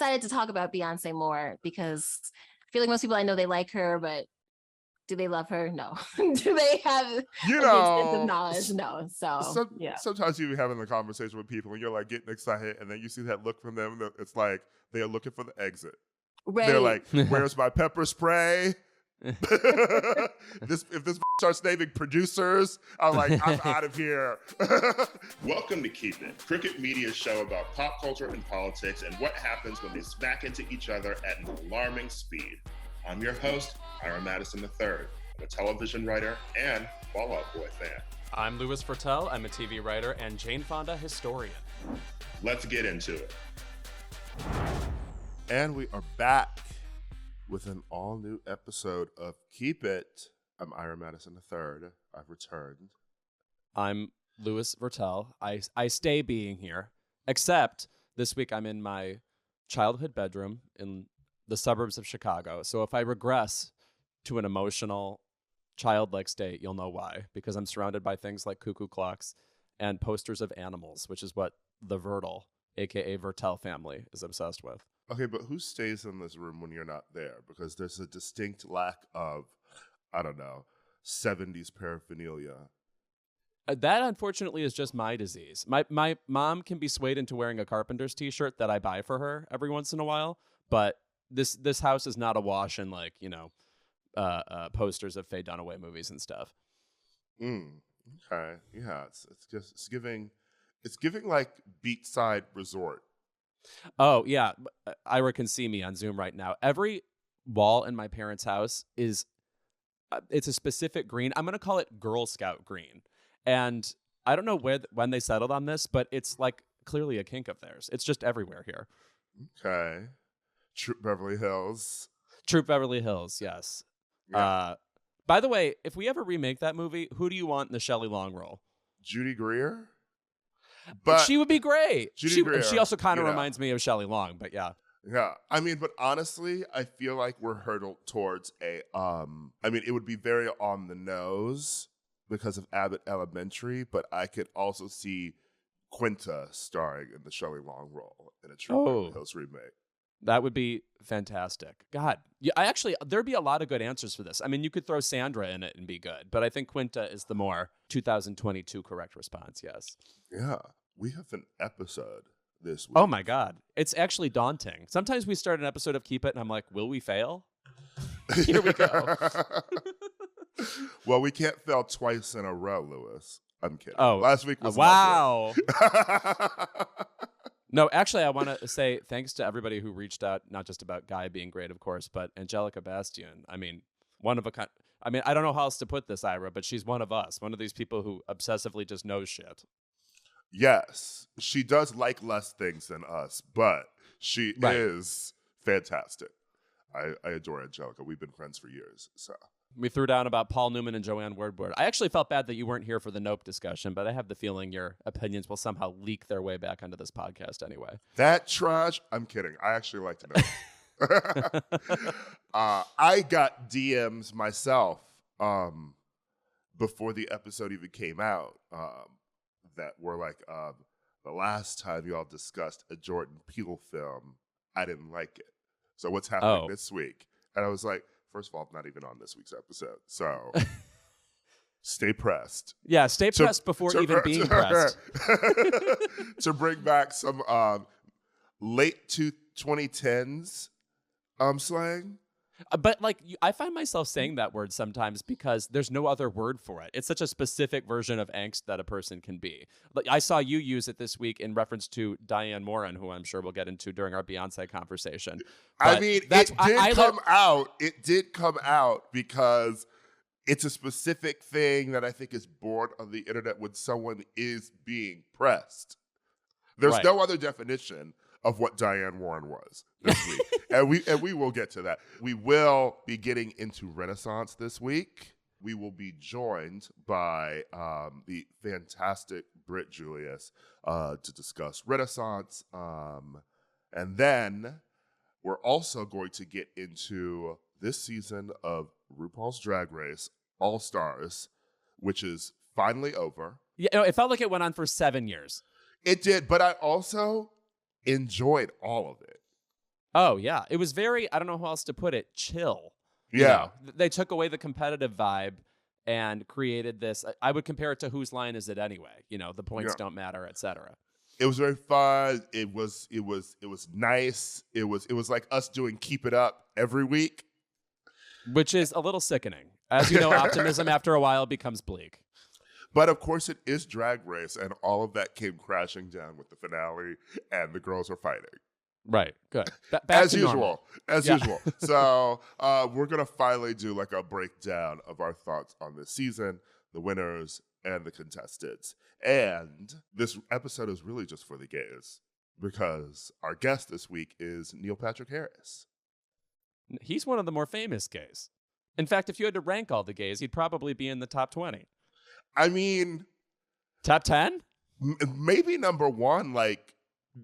excited to talk about Beyonce more because I feel like most people I know, they like her, but do they love her? No. Do they have the extensive knowledge? No. So yeah. Sometimes you be having a conversation with people and you're like getting excited, and then you see that look from them. It's like they are looking for the exit. Right. They're like, "Where's my pepper spray?" If this starts naming producers, I'm like, I'm out of here. Welcome to Keep It, cricket media's show about pop culture and politics and what happens when they smack into each other at an alarming speed. I'm your host, Ira Madison III. I'm a television writer and Fall Out Boy fan. I'm Louis Vertel. I'm a TV writer and Jane Fonda historian. Let's get into it. And we are back with an all-new episode of Keep It. I'm Ira Madison III. I've returned. I'm Louis Vertel. I stay being here, except this week I'm in my childhood bedroom in the suburbs of Chicago. So if I regress to an emotional, childlike state, you'll know why. Because I'm surrounded by things like cuckoo clocks and posters of animals, which is what the Vertel, a.k.a. Vertel family, is obsessed with. Okay, but who stays in this room when you're not there? Because there's a distinct lack of, 70s paraphernalia. That, unfortunately, is just my disease. My mom can be swayed into wearing a Carpenter's t-shirt that I buy for her every once in a while, but this house is not awash in, posters of Faye Dunaway movies and stuff. Okay, yeah, it's giving like beachside resort. Oh, yeah. Ira can see me on Zoom right now. Every wall in my parents' house is, it's a specific green. I'm going to call it Girl Scout green. And I don't know when they settled on this, but it's like clearly a kink of theirs. It's just everywhere here. Okay. Troop Beverly Hills. Troop Beverly Hills, yes. Yeah. By the way, if we ever remake that movie, who do you want in the Shelley Long role? Judy Greer? But she would be great. Greer, she also kind of reminds me of Shelley Long, but yeah. Yeah. But honestly, I feel like we're hurtled towards it would be very on the nose because of Abbott Elementary, but I could also see Quinta starring in the Shelley Long role in a Troop Beverly Hills remake. That would be fantastic. God, yeah, there'd be a lot of good answers for this. I mean, you could throw Sandra in it and be good, but I think Quinta is the more 2022 correct response, yes. Yeah, we have an episode this week. Oh my God, it's actually daunting. Sometimes we start an episode of Keep It and I'm like, will we fail? Here we go. Well, we can't fail twice in a row, Louis. I'm kidding. Oh, last week was wow. No, actually, I want to say thanks to everybody who reached out, not just about Guy being great, of course, but Angelica Bastian. I mean, one of a kind. I mean, I don't know how else to put this, Ira, but she's one of us, one of these people who obsessively just knows shit. Yes, she does like less things than us, but she is fantastic. I adore Angelica. We've been friends for years, so. We threw down about Paul Newman and Joanne Woodward. I actually felt bad that you weren't here for the Nope discussion, but I have the feeling your opinions will somehow leak their way back onto this podcast anyway. That trash? I'm kidding. I actually like to know. I got DMs myself before the episode even came out that were like, the last time y'all discussed a Jordan Peele film, I didn't like it. So what's happening this week? And I was like, first of all, I'm not even on this week's episode, so stay pressed. Yeah, stay pressed before even being pressed. To bring back some late 2010s slang. But I find myself saying that word sometimes because there's no other word for it. It's such a specific version of angst that a person can be. I saw you use it this week in reference to Diane Moran, who I'm sure we'll get into during our Beyonce conversation. But it did come out because it's a specific thing that I think is born on the internet when someone is being pressed. There's no other definition of what Diane Warren was this week. and we will get to that. We will be getting into Renaissance this week. We will be joined by the fantastic Britt Julious to discuss Renaissance. And then we're also going to get into this season of RuPaul's Drag Race All-Stars, which is finally over. Yeah, it felt like it went on for 7 years. It did, but I also enjoyed all of it. Oh, yeah. It was very, I don't know how else to put it, chill. Yeah. They took away the competitive vibe and created this. I would compare it to Whose Line Is It Anyway? The points don't matter, etc. It was very fun. It was nice. It was like us doing Keep It Up every week. Which is a little sickening. As you know, optimism after a while becomes bleak. But of course it is Drag Race, and all of that came crashing down with the finale, and the girls are fighting. Right. Good. As usual. So we're going to finally do like a breakdown of our thoughts on this season, the winners, and the contestants. And this episode is really just for the gays, because our guest this week is Neil Patrick Harris. He's one of the more famous gays. In fact, if you had to rank all the gays, he'd probably be in the top 20. I mean... Top 10? Maybe number one, like...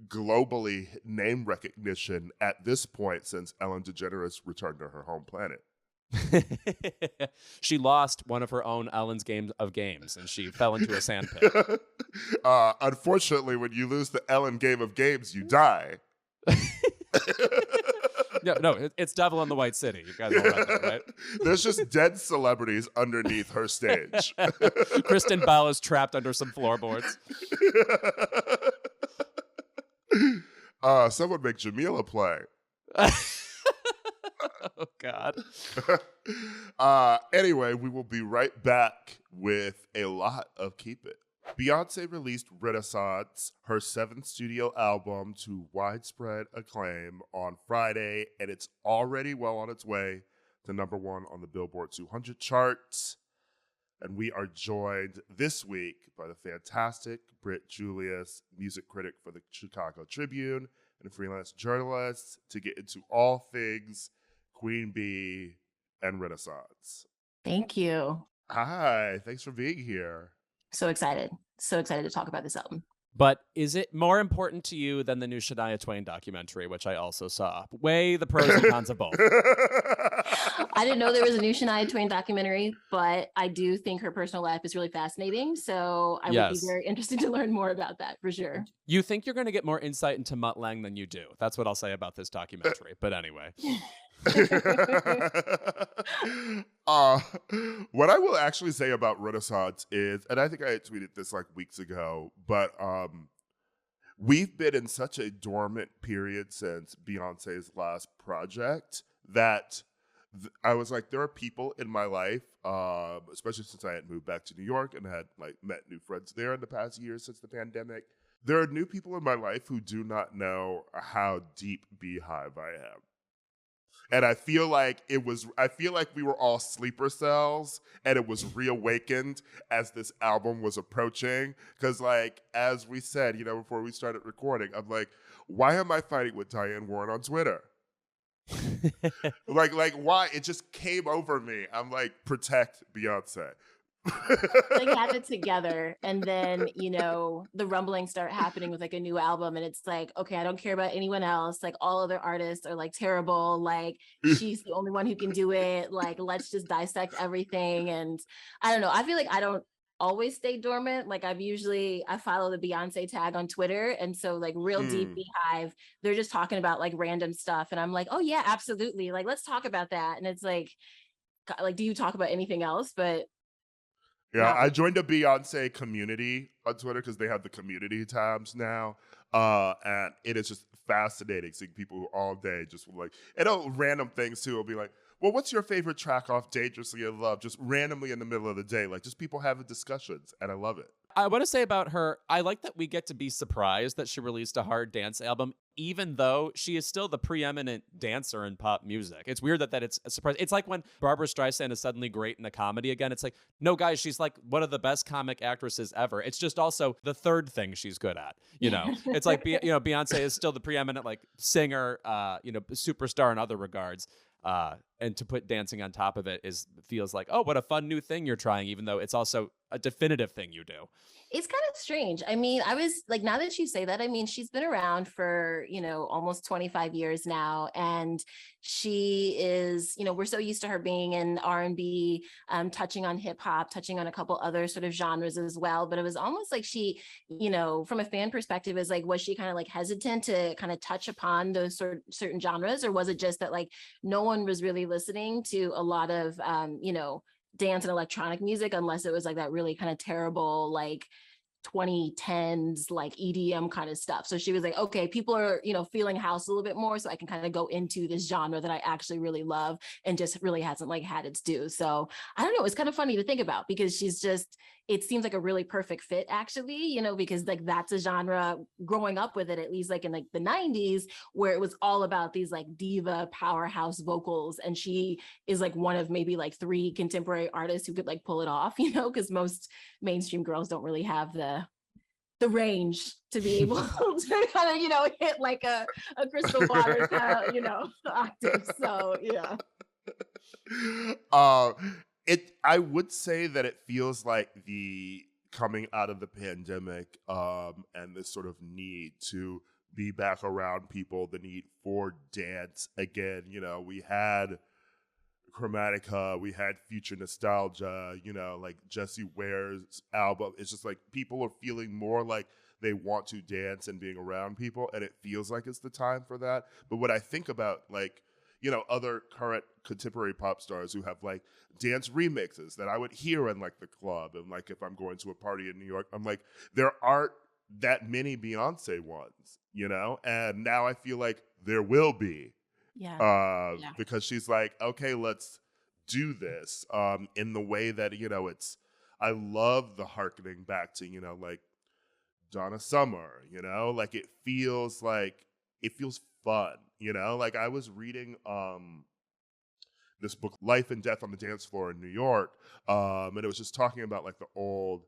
globally name recognition at this point since Ellen DeGeneres returned to her home planet. She lost one of her own Ellen's Game of Games, and she fell into a sandpit. Unfortunately, when you lose the Ellen Game of Games, you die. No, it's Devil in the White City. You guys all read that, right? There's just dead celebrities underneath her stage. Kristen Bell is trapped under some floorboards. Someone make Jamila play. Oh, God. Anyway, we will be right back with a lot of Keep It. Beyonce released Renaissance, her 7th studio album, to widespread acclaim on Friday, and it's already well on its way to number 1 on the Billboard 200 charts. And we are joined this week by the fantastic Britt Julious, music critic for the Chicago Tribune and a freelance journalist, to get into all things Queen Bee and Renaissance. Thank you. Hi, thanks for being here. So excited to talk about this album. But is it more important to you than the new Shania Twain documentary, which I also saw? Weigh the pros and cons of both. I didn't know there was a new Shania Twain documentary, but I do think her personal life is really fascinating. So I would be very interested to learn more about that for sure. You think you're going to get more insight into Mutt Lange than you do. That's what I'll say about this documentary. But anyway. What I will actually say about Renaissance is, and I think I had tweeted this like weeks ago, but we've been in such a dormant period since Beyonce's last project that I was like, there are people in my life, especially since I had moved back to New York and had like met new friends there in the past years since the pandemic. There are new people in my life who do not know how deep Beehive I am. And I feel like we were all sleeper cells, and it was reawakened as this album was approaching. Because, like, as we said, before we started recording, I'm like, why am I fighting with Diane Warren on Twitter? like, why? It just came over me. I'm like, protect Beyonce. They have it together, and then the rumblings start happening with like a new album, and it's like, okay, I don't care about anyone else, like all other artists are like terrible, like she's the only one who can do it, like let's just dissect everything. And I don't know, I feel like I don't always stay dormant. Like I follow the Beyonce tag on Twitter, and so like real deep Beehive, they're just talking about like random stuff, and I'm like, oh yeah, absolutely, like let's talk about that. And it's like do you talk about anything else? But yeah, I joined a Beyonce community on Twitter because they have the community tabs now. And it is just fascinating seeing people who all day just like, and random things too. Will be like, well, what's your favorite track off Dangerously in Love? Just randomly in the middle of the day. Like, just people having discussions, and I love it. I want to say about her, I like that we get to be surprised that she released a hard dance album, even though she is still the preeminent dancer in pop music. It's weird that it's a surprise. It's like when Barbra Streisand is suddenly great in a comedy again. It's like, no, guys, she's like one of the best comic actresses ever. It's just also the third thing she's good at. It's like, Beyonce is still the preeminent like singer, superstar in other regards. And to put dancing on top of it feels like, oh, what a fun new thing you're trying, even though it's also a definitive thing you do. It's kind of strange. I mean, I was like, now that you say that, I mean, she's been around for, almost 25 years now. And she is, we're so used to her being in R&B, touching on hip hop, touching on a couple other sort of genres as well. But it was almost like she, from a fan perspective, is like, was she kind of like hesitant to kind of touch upon those certain genres? Or was it just that like no one was really listening to a lot of, dance and electronic music unless it was like that really kind of terrible like 2010s like EDM kind of stuff. So she was like, okay, people are, feeling house a little bit more, so I can kind of go into this genre that I actually really love and just really hasn't like had its due. So I don't know, it's kind of funny to think about because she's just, it seems like a really perfect fit actually, because like that's a genre growing up with it, at least like in like the 90s, where it was all about these like diva powerhouse vocals. And she is like one of maybe like 3 contemporary artists who could like pull it off, because most mainstream girls don't really have the range to be able to kind of, hit like a Crystal Waters kind of, octave. So yeah. I would say that it feels like the coming out of the pandemic and this sort of need to be back around people, the need for dance again. We had Chromatica, we had Future Nostalgia, like Jessie Ware's album. It's just like people are feeling more like they want to dance and being around people, and it feels like it's the time for that. But when I think about like, other current contemporary pop stars who have like dance remixes that I would hear in like the club, and like if I'm going to a party in New York, I'm like, there aren't that many Beyonce ones, and now I feel like there will be. Yeah. Because she's like, okay, let's do this in the way that, I love the hearkening back to, like Donna Summer, like it feels fun, like I was reading this book, Life and Death on the Dance Floor in New York, and it was just talking about like the old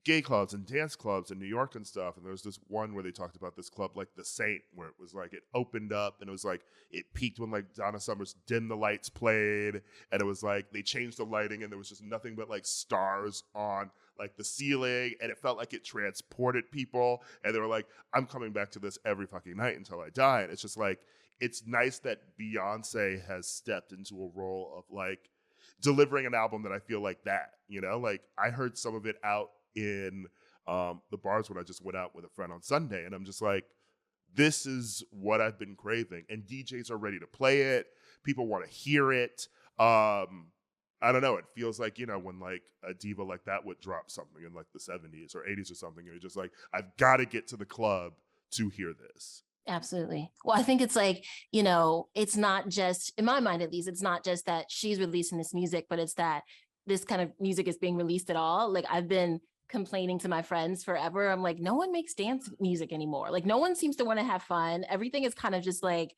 gay clubs and dance clubs in New York and stuff. And there was this one where they talked about this club, like the Sane, where it was like, it opened up and it was like, it peaked when like Donna Summer's Dim the Lights played. And it was like, they changed the lighting and there was just nothing but like stars on like the ceiling. And it felt like it transported people. And they were like, I'm coming back to this every fucking night until I die. And it's just like, it's nice that Beyonce has stepped into a role of like delivering an album that I feel like that, like I heard some of it out in the bars when I just went out with a friend on Sunday, and I'm just like, this is what I've been craving, and DJs are ready to play it. People want to hear it. I don't know. It feels like, when like a diva like that would drop something in like the 70s or 80s or something, you're just like, I've got to get to the club to hear this. Absolutely. Well, I think it's like, it's not just, in my mind at least, it's not just that she's releasing this music, but it's that this kind of music is being released at all. Like I've been complaining to my friends forever. I'm like, no one makes dance music anymore. Like no one seems to want to have fun. Everything is kind of just like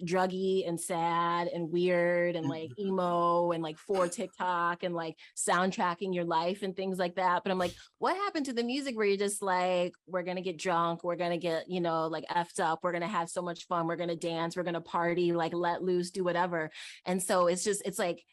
druggy and sad and weird and like emo and like for TikTok and like soundtracking your life and things like that. But I'm like, what happened to the music where you're just like, we're going to get drunk, we're going to get, like effed up, we're going to have so much fun, we're going to dance, we're going to party, like let loose, do whatever. And so it's like,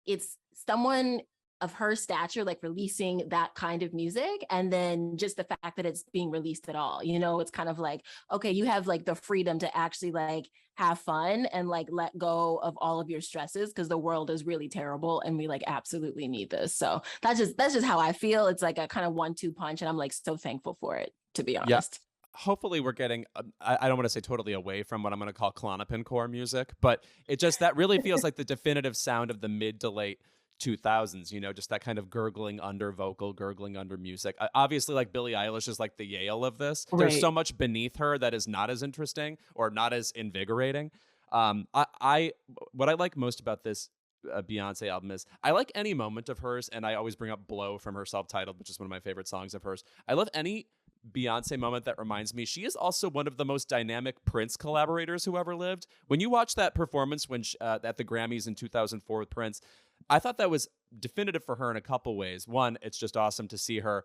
it's someone of her stature, like releasing that kind of music. And then just the fact that it's being released at all, it's kind of like, okay, you have like the freedom to actually like have fun and like let go of all of your stresses because the world is really terrible and we like absolutely need this. So that's just how I feel. It's like a kind of 1-2 punch. And I'm like so thankful for it, to be honest. Hopefully we're getting, I don't want to say totally away from what I'm going to call Klonopin core music, but it just, that really feels like the definitive sound of the mid to late 2000s, just that kind of gurgling under vocal, gurgling under music. Obviously, like Billie Eilish is like the Yale of this. Right. There's so much beneath her that is not as interesting or not as invigorating. What I like most about this Beyonce album is I like any moment of hers, and I always bring up Blow from her self-titled, which is one of my favorite songs of hers. I love any Beyonce moment that reminds me she is also one of the most dynamic Prince collaborators who ever lived. When you watch that performance when at the Grammys in 2004 with Prince, I thought that was definitive for her in a couple ways. One, it's just awesome to see her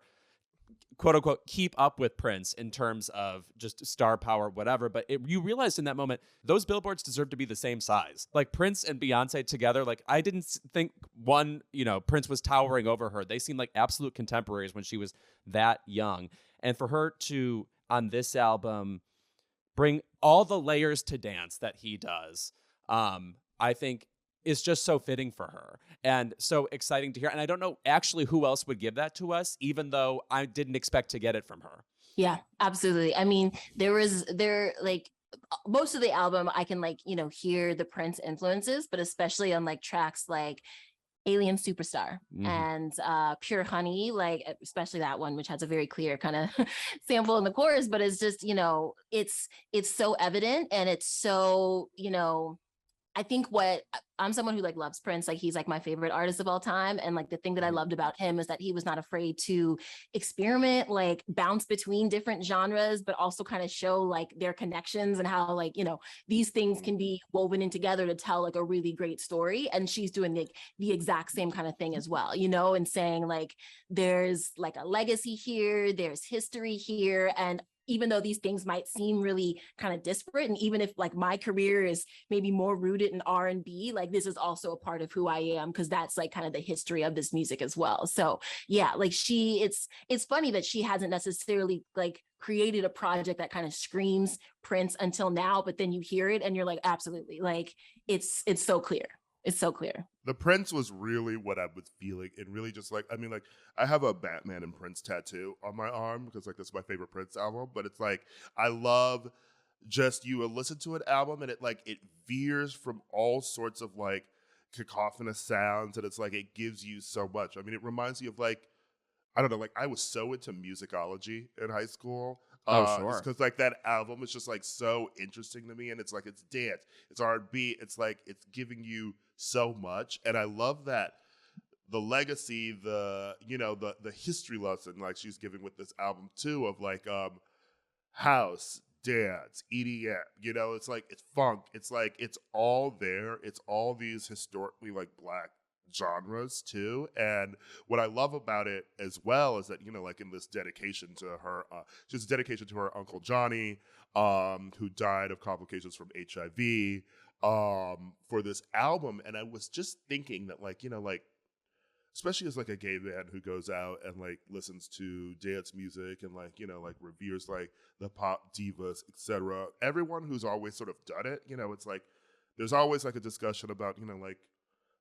quote unquote keep up with Prince in terms of just star power, whatever. But you realized in that moment, those billboards deserve to be the same size. Like Prince and Beyonce together, like I didn't think one, Prince was towering over her. They seemed like absolute contemporaries when she was that young. And for her to, on this album, bring all the layers to dance that he does, I think is just so fitting for her and so exciting to hear. And I don't know actually who else would give that to us, even though I didn't expect to get it from her. Yeah, absolutely. I mean, like most of the album, I can hear the Prince influences, but especially on like tracks like Alien Superstar and Pure Honey, like especially that one, which has a very clear kind of sample in the chorus, but it's just, it's so evident and it's so, I think I'm someone who like loves Prince. Like he's like my favorite artist of all time. And like the thing that I loved about him is that he was not afraid to experiment, like bounce between different genres, but also kind of show like their connections and how like, these things can be woven in together to tell like a really great story. And she's doing the exact same kind of thing as well, and saying like, there's like a legacy here, there's history here. And even though these things might seem really kind of disparate, and even if like my career is maybe more rooted in R&B, like this is also a part of who I am, because that's like kind of the history of this music as well. So yeah, like it's funny that she hasn't necessarily like created a project that kind of screams Prince until now, but then you hear it and you're like, absolutely, like it's so clear. It's so clear. The Prince was really what I was feeling, and really just like, I mean, like, I have a Batman and Prince tattoo on my arm because like that's my favorite Prince album. But it's like I love just you listen to an album and it veers from all sorts of like cacophonous sounds, and it's like it gives you so much. I mean, it reminds you of like, I don't know, like I was so into musicology in high school. Oh, sure. Because like that album is just like so interesting to me, and it's like it's dance, it's R&B, it's like it's giving you so much, and I love that the legacy, the history lesson like she's giving with this album too of like house, dance, EDM, it's like it's funk, it's like it's all there, it's all these historically like Black genres too. And what I love about it as well is that like in this dedication to her just dedication to her uncle Johnny who died of complications from HIV for this album. And I was just thinking that like like especially as like a gay man who goes out and like listens to dance music and like like reveres like the pop divas, etc., everyone who's always sort of done it, it's like there's always like a discussion about like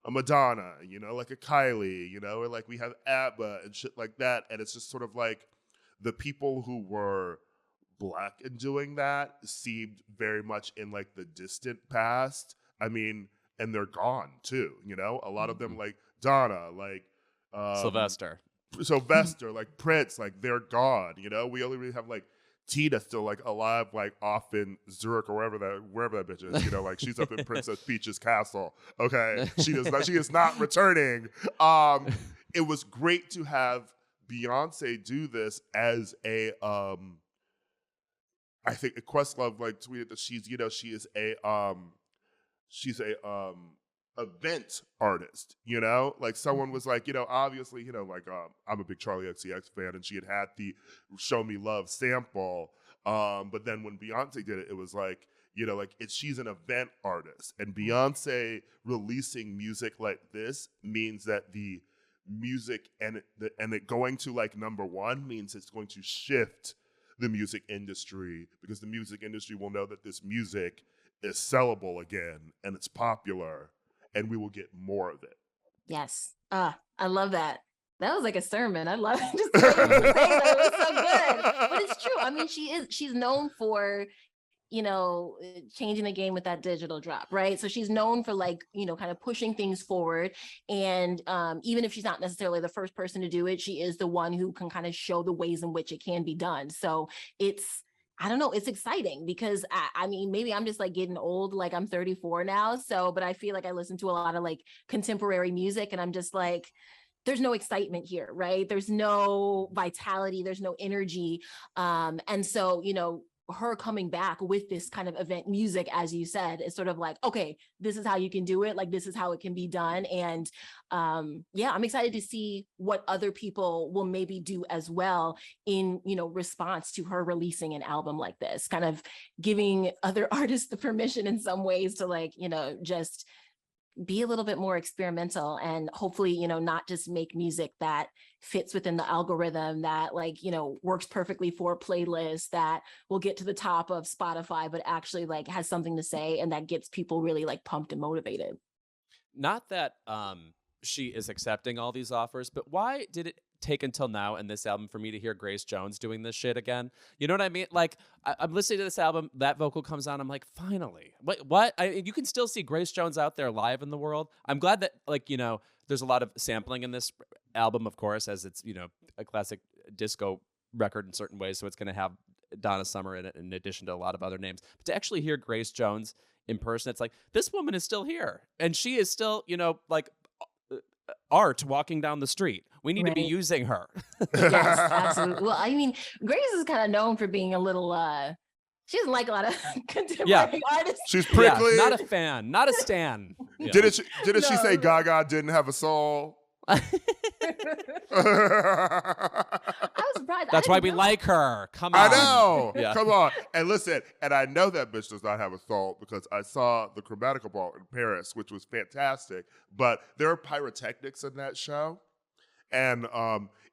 a Madonna, like a Kylie, or like we have ABBA and shit like that. And it's just sort of like the people who were Black in doing that seemed very much in like the distant past. I mean, and they're gone too, a lot of them like Donna, like Sylvester, like Prince, like they're gone, we only really have like Tina still like alive, like off in Zurich or wherever that bitch is, like she's up in Princess Peach's castle. Okay, she is not returning. It was great to have Beyonce do this as a I think Questlove like tweeted that she is a event artist, like someone was like, obviously, like I'm a big Charlie XCX fan, and she had the Show Me Love sample, but then when Beyonce did it, it was like, like she's an event artist, and Beyonce releasing music like this means that the music and it going to like number one means it's going to shift the music industry, because the music industry will know that this music is sellable again and it's popular, and we will get more of it. Yes. I love that. That was like a sermon. I love it. Just the way you were saying that. It was so good. But it's true. I mean, she's known for, changing the game with that digital drop, right? So she's known for like, kind of pushing things forward. And even if she's not necessarily the first person to do it, she is the one who can kind of show the ways in which it can be done. So I don't know, it's exciting because I mean, maybe I'm just like getting old, like I'm 34 now. So, but I feel like I listen to a lot of like contemporary music, and I'm just like, there's no excitement here, right? There's no vitality, there's no energy. And so, her coming back with this kind of event music, as you said, is sort of like, okay, this is how you can do it. Like, this is how it can be done. And yeah, I'm excited to see what other people will maybe do as well in, you know, response to her releasing an album like this, kind of giving other artists the permission in some ways to, like, you know, just be a little bit more experimental and hopefully, you know, not just make music that fits within the algorithm, that, like, you know, works perfectly for a playlist, that will get to the top of Spotify, but actually like has something to say and that gets people really like pumped and motivated. Not that she is accepting all these offers, but why did it take until now in this album for me to hear Grace Jones doing this shit again? You know what I mean? Like, I'm listening to this album, that vocal comes on, I'm like, finally. What? You can still see Grace Jones out there live in the world. I'm glad that, like, you know, there's a lot of sampling in this album, of course, as it's, you know, a classic disco record in certain ways, so it's going to have Donna Summer in it in addition to a lot of other names. But to actually hear Grace Jones in person, it's like, this woman is still here, and she is still, you know, like, art walking down the street. We need to be using her. Yes, absolutely. Well, I mean, Grace is kind of known for being a little she doesn't like a lot of contemporary artists. She's prickly. Not a fan, not a stan. Yeah. Didn't she say Gaga didn't have a soul? I was surprised. That's why we like her. Come on. I know. Yeah. Come on. And listen, and I know that bitch does not have a soul because I saw the Chromatica Ball in Paris, which was fantastic. But there are pyrotechnics in that show. And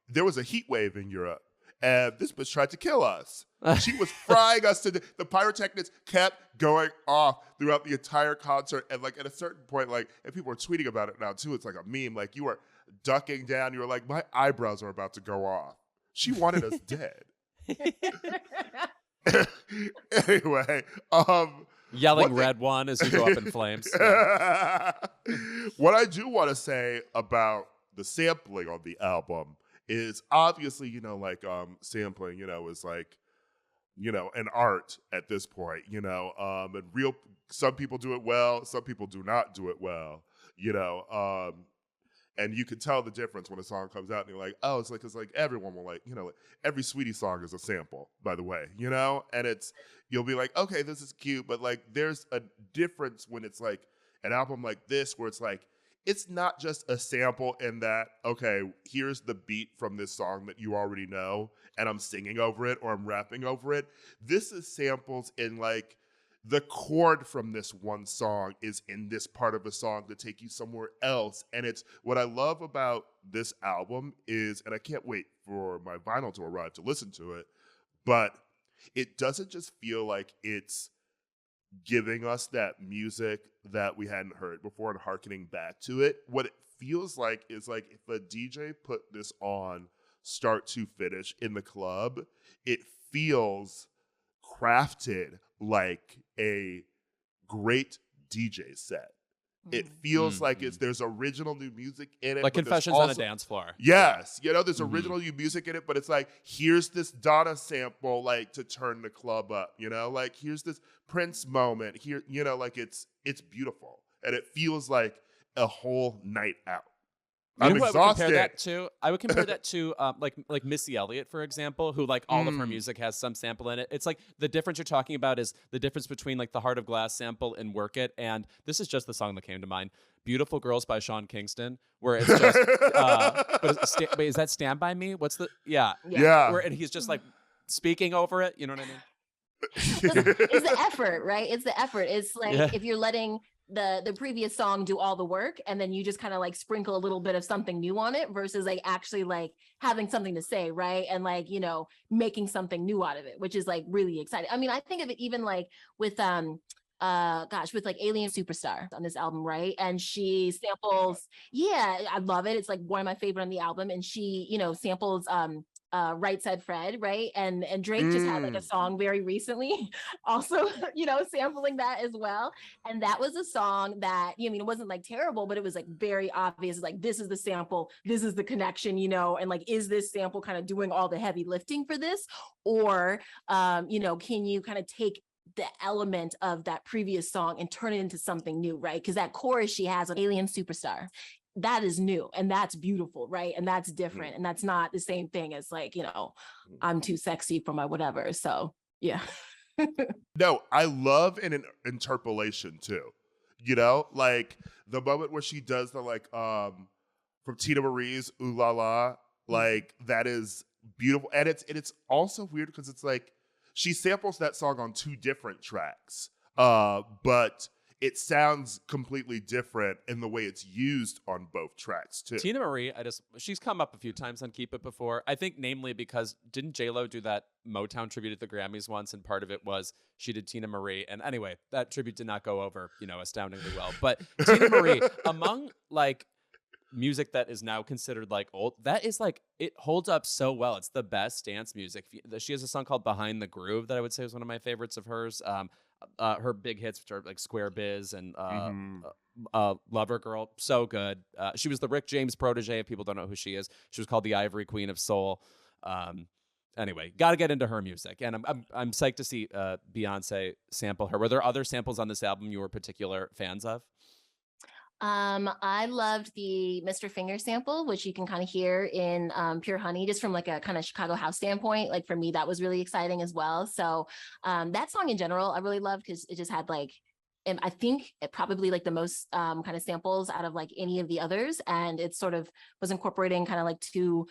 there was a heat wave in Europe. And this bitch tried to kill us. She was frying us to the pyrotechnics kept going off throughout the entire concert. And like at a certain point, like, and people are tweeting about it now too. It's like a meme. Like you were ducking down. You were like, my eyebrows are about to go off. She wanted us dead. Anyway, yelling red one as you go up in flames. What I do want to say about the sampling on the album is obviously, you know, like sampling, you know, is like, you know, an art at this point, you know, and some people do it well, some people do not do it well, you know, and you can tell the difference when a song comes out and you're like, oh, it's like everyone will like, you know, like, every Sweetie song is a sample, by the way, you know, and you'll be like, okay, this is cute, but like there's a difference when it's like an album like this where it's like, it's not just a sample in that, okay, here's the beat from this song that you already know, and I'm singing over it or I'm rapping over it. This is samples in like, the chord from this one song is in this part of a song to take you somewhere else. And it's what I love about this album is, and I can't wait for my vinyl to arrive to listen to it, but it doesn't just feel like it's giving us that music that we hadn't heard before and hearkening back to it. What it feels like is like if a DJ put this on start to finish in the club, it feels crafted like a great DJ set. It feels like there's original new music in it. Like Confessions on a Dance Floor. Yes. You know, there's original new music in it, but it's like, here's this Donna sample, like, to turn the club up, you know? Like, here's this Prince moment. Here, you know, like, it's beautiful. And it feels like a whole night out. I'm exhausted. I would compare that to like Missy Elliott, for example, who like all of her music has some sample in it. It's like the difference you're talking about is the difference between like the Heart of Glass sample and Work It. And this is just the song that came to mind. Beautiful Girls by Sean Kingston, where it's just, wait, is that Stand By Me? What's the, yeah. And he's just like speaking over it. You know what I mean? It's the effort, right? It's the effort. It's like if you're letting the previous song do all the work and then you just kind of like sprinkle a little bit of something new on it versus like actually like having something to say, right? And like, you know, making something new out of it, which is like really exciting. I mean, I think of it even like with with like Alien Superstar on this album, right? And she samples, I love it. It's like one of my favorite on the album. And she, you know, samples Right Said Fred, right? And Drake just had like a song very recently, also, you know, sampling that as well. And that was a song that, you know, I mean, it wasn't like terrible, but it was like very obvious. Like, this is the sample, this is the connection, you know, and like, is this sample kind of doing all the heavy lifting for this? Or, you know, can you kind of take the element of that previous song and turn it into something new, right? Because that chorus she has on Alien Superstar, that is new and that's beautiful, right? And that's different and that's not the same thing as like, you know, I'm too sexy for my whatever. So yeah. No, I love an interpolation too. You know, like the moment where she does the like from Tina Marie's Ooh La La, like that is beautiful. And it's also weird because it's like she samples that song on 2 different tracks. But it sounds completely different in the way it's used on both tracks too. Tina Marie, she's come up a few times on Keep It before. I think namely because didn't J-Lo do that Motown tribute at the Grammys once, and part of it was she did Tina Marie. And anyway, that tribute did not go over, astoundingly well. But Tina Marie, among like music that is now considered like old, that is like, it holds up so well. It's the best dance music. She has a song called Behind the Groove that I would say is one of my favorites of hers. Her big hits, which are like Square Biz and Lover Girl, so good. She was the Rick James protege. If people don't know who she is, she was called the Ivory Queen of Soul. Anyway, got to get into her music, and I'm psyched to see Beyonce sample her. Were there other samples on this album you were particular fans of? I loved the Mr. Finger sample, which you can kind of hear in Pure Honey, just from like a kind of Chicago house standpoint. Like for me, that was really exciting as well. So that song in general, I really loved because it just had like, and I think it probably like the most kind of samples out of like any of the others. And it sort of was incorporating kind of like 2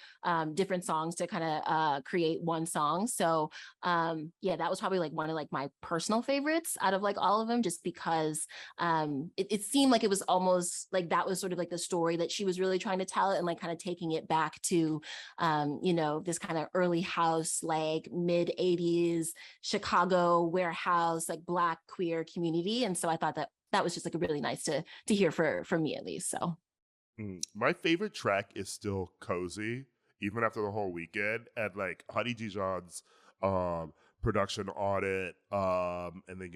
different songs to kind of create one song. So yeah, that was probably like one of like my personal favorites out of like all of them, just because it seemed like it was almost like that was sort of like the story that she was really trying to tell, and like kind of taking it back to, this kind of early house, like mid 80s Chicago warehouse, like Black queer community. And so I thought that was just like really nice to hear for me at least. So my favorite track is still Cozy, even after the whole weekend, and like Honey Dijon's production audit, and then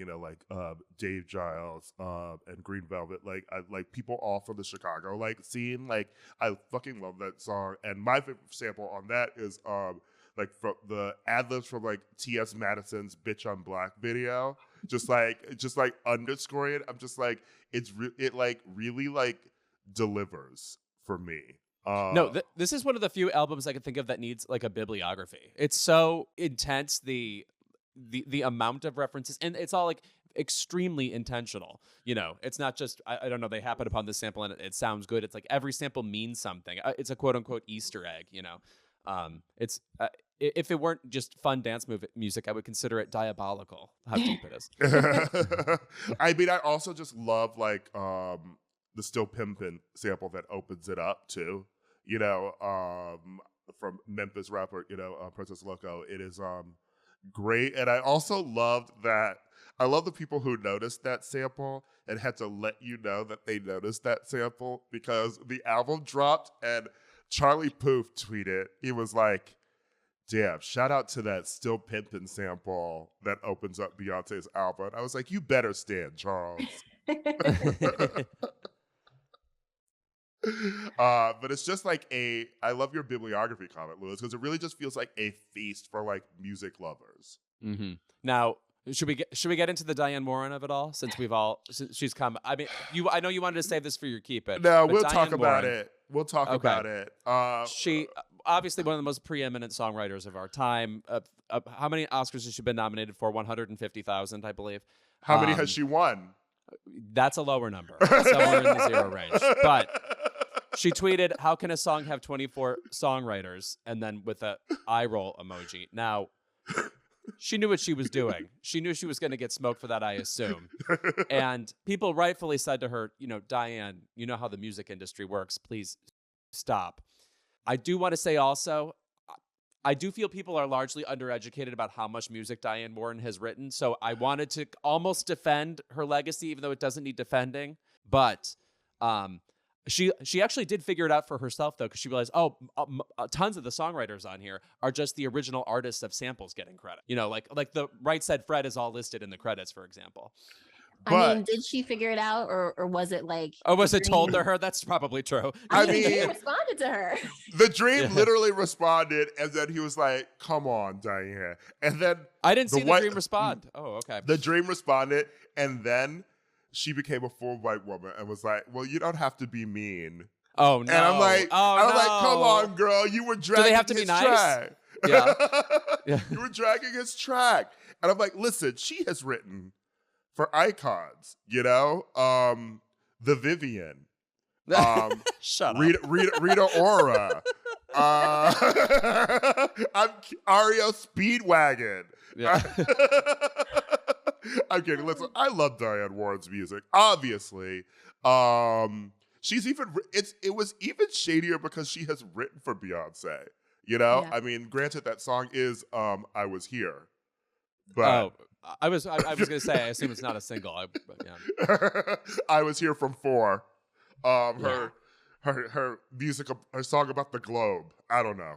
Dave Giles and Green Velvet, like people all from the Chicago like scene. Like I fucking love that song, and my favorite sample on that is like from the ad-libs from like T.S. Madison's Bitch I'm Black video, just like underscoring it. I'm just like, it like really like delivers for me. This is one of the few albums I can think of that needs like a bibliography. It's so intense, the amount of references, and it's all like extremely intentional. It's not just, I don't know, they happen upon this sample and it sounds good. It's like every sample means something. It's a quote unquote Easter egg, it's if it weren't just fun dance music, I would consider it diabolical how deep it is. I mean, I also just love like the Still Pimpin' sample that opens it up too. From Memphis rapper, Princess Loco. It is great, and I also loved that. I love the people who noticed that sample and had to let you know that they noticed that sample, because the album dropped and Charlie Puth tweeted, he was like, damn, shout out to that Still Pimpin' sample that opens up Beyonce's album. I was like, you better stand, Charles. But it's just like I love your bibliography comment, Louis, because it really just feels like a feast for like music lovers. Mm-hmm. Now, should we get into the Diane Warren of it all, since she's come? I mean, I know you wanted to save this for your Keep It. No, we'll talk about it. We'll talk about it. She obviously one of the most preeminent songwriters of our time. How many Oscars has she been nominated for? 150,000, I believe. How many has she won? That's a lower number, somewhere in the 0 range. But she tweeted, "How can a song have 24 songwriters?" and then with a eye roll emoji. Now, she knew what she was doing. She knew she was going to get smoked for that, I assume. And people rightfully said to her, Diane, you know how the music industry works. Please stop. I do want to say also, I do feel people are largely undereducated about how much music Diane Warren has written. So I wanted to almost defend her legacy, even though it doesn't need defending. But she actually did figure it out for herself, though, because she realized, tons of the songwriters on here are just the original artists of samples getting credit. Like the Right Said Fred is all listed in the credits, for example. I mean, did she figure it out, or was it like? Oh, was it told to her? That's probably true. I mean, he responded to her. The Dream literally responded, and then he was like, "Come on, Diane." And then I didn't see the Dream respond. Oh, okay. The Dream responded, and then she became a full white woman and was like, "Well, you don't have to be mean." Oh no! And I'm like, come on, girl, you were dragging. Do they have to be nice? Yeah. Yeah. You were dragging his track. And I'm like, listen, she has written for icons, you know? The Vivian. Shut up. Rita Ora. I'm Ario Speedwagon. Yeah. I'm kidding. Listen, I love Diane Warren's music. Obviously, she's even. It was even shadier because she has written for Beyonce. You know, Yeah. I mean, granted, that song is "I Was Here," but I was gonna say I assume it's not a single. But yeah. I Was Here from 4. Her music, her song about the globe. I don't know.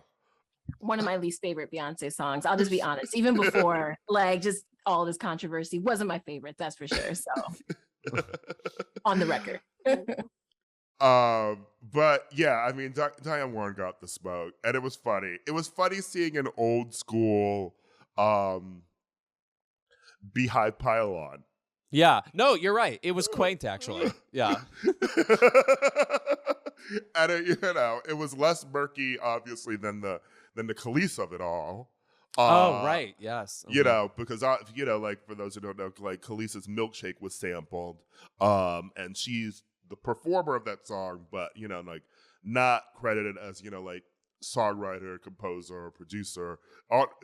One of my least favorite Beyonce songs. I'll just be honest. Even before, like, just all this controversy, wasn't my favorite. That's for sure. So, on the record. But yeah, I mean, Diane Warren got the smoke, and it was funny. It was funny seeing an old school Beehive pylon. Yeah. No, you're right. It was quaint, actually. Yeah. And it was less murky, obviously, than the Khalees of it all. Oh, right. Yes. You know, because like, for those who don't know, like, Khalees's Milkshake was sampled, and she's the performer of that song, but like, not credited as like, songwriter, composer, or producer,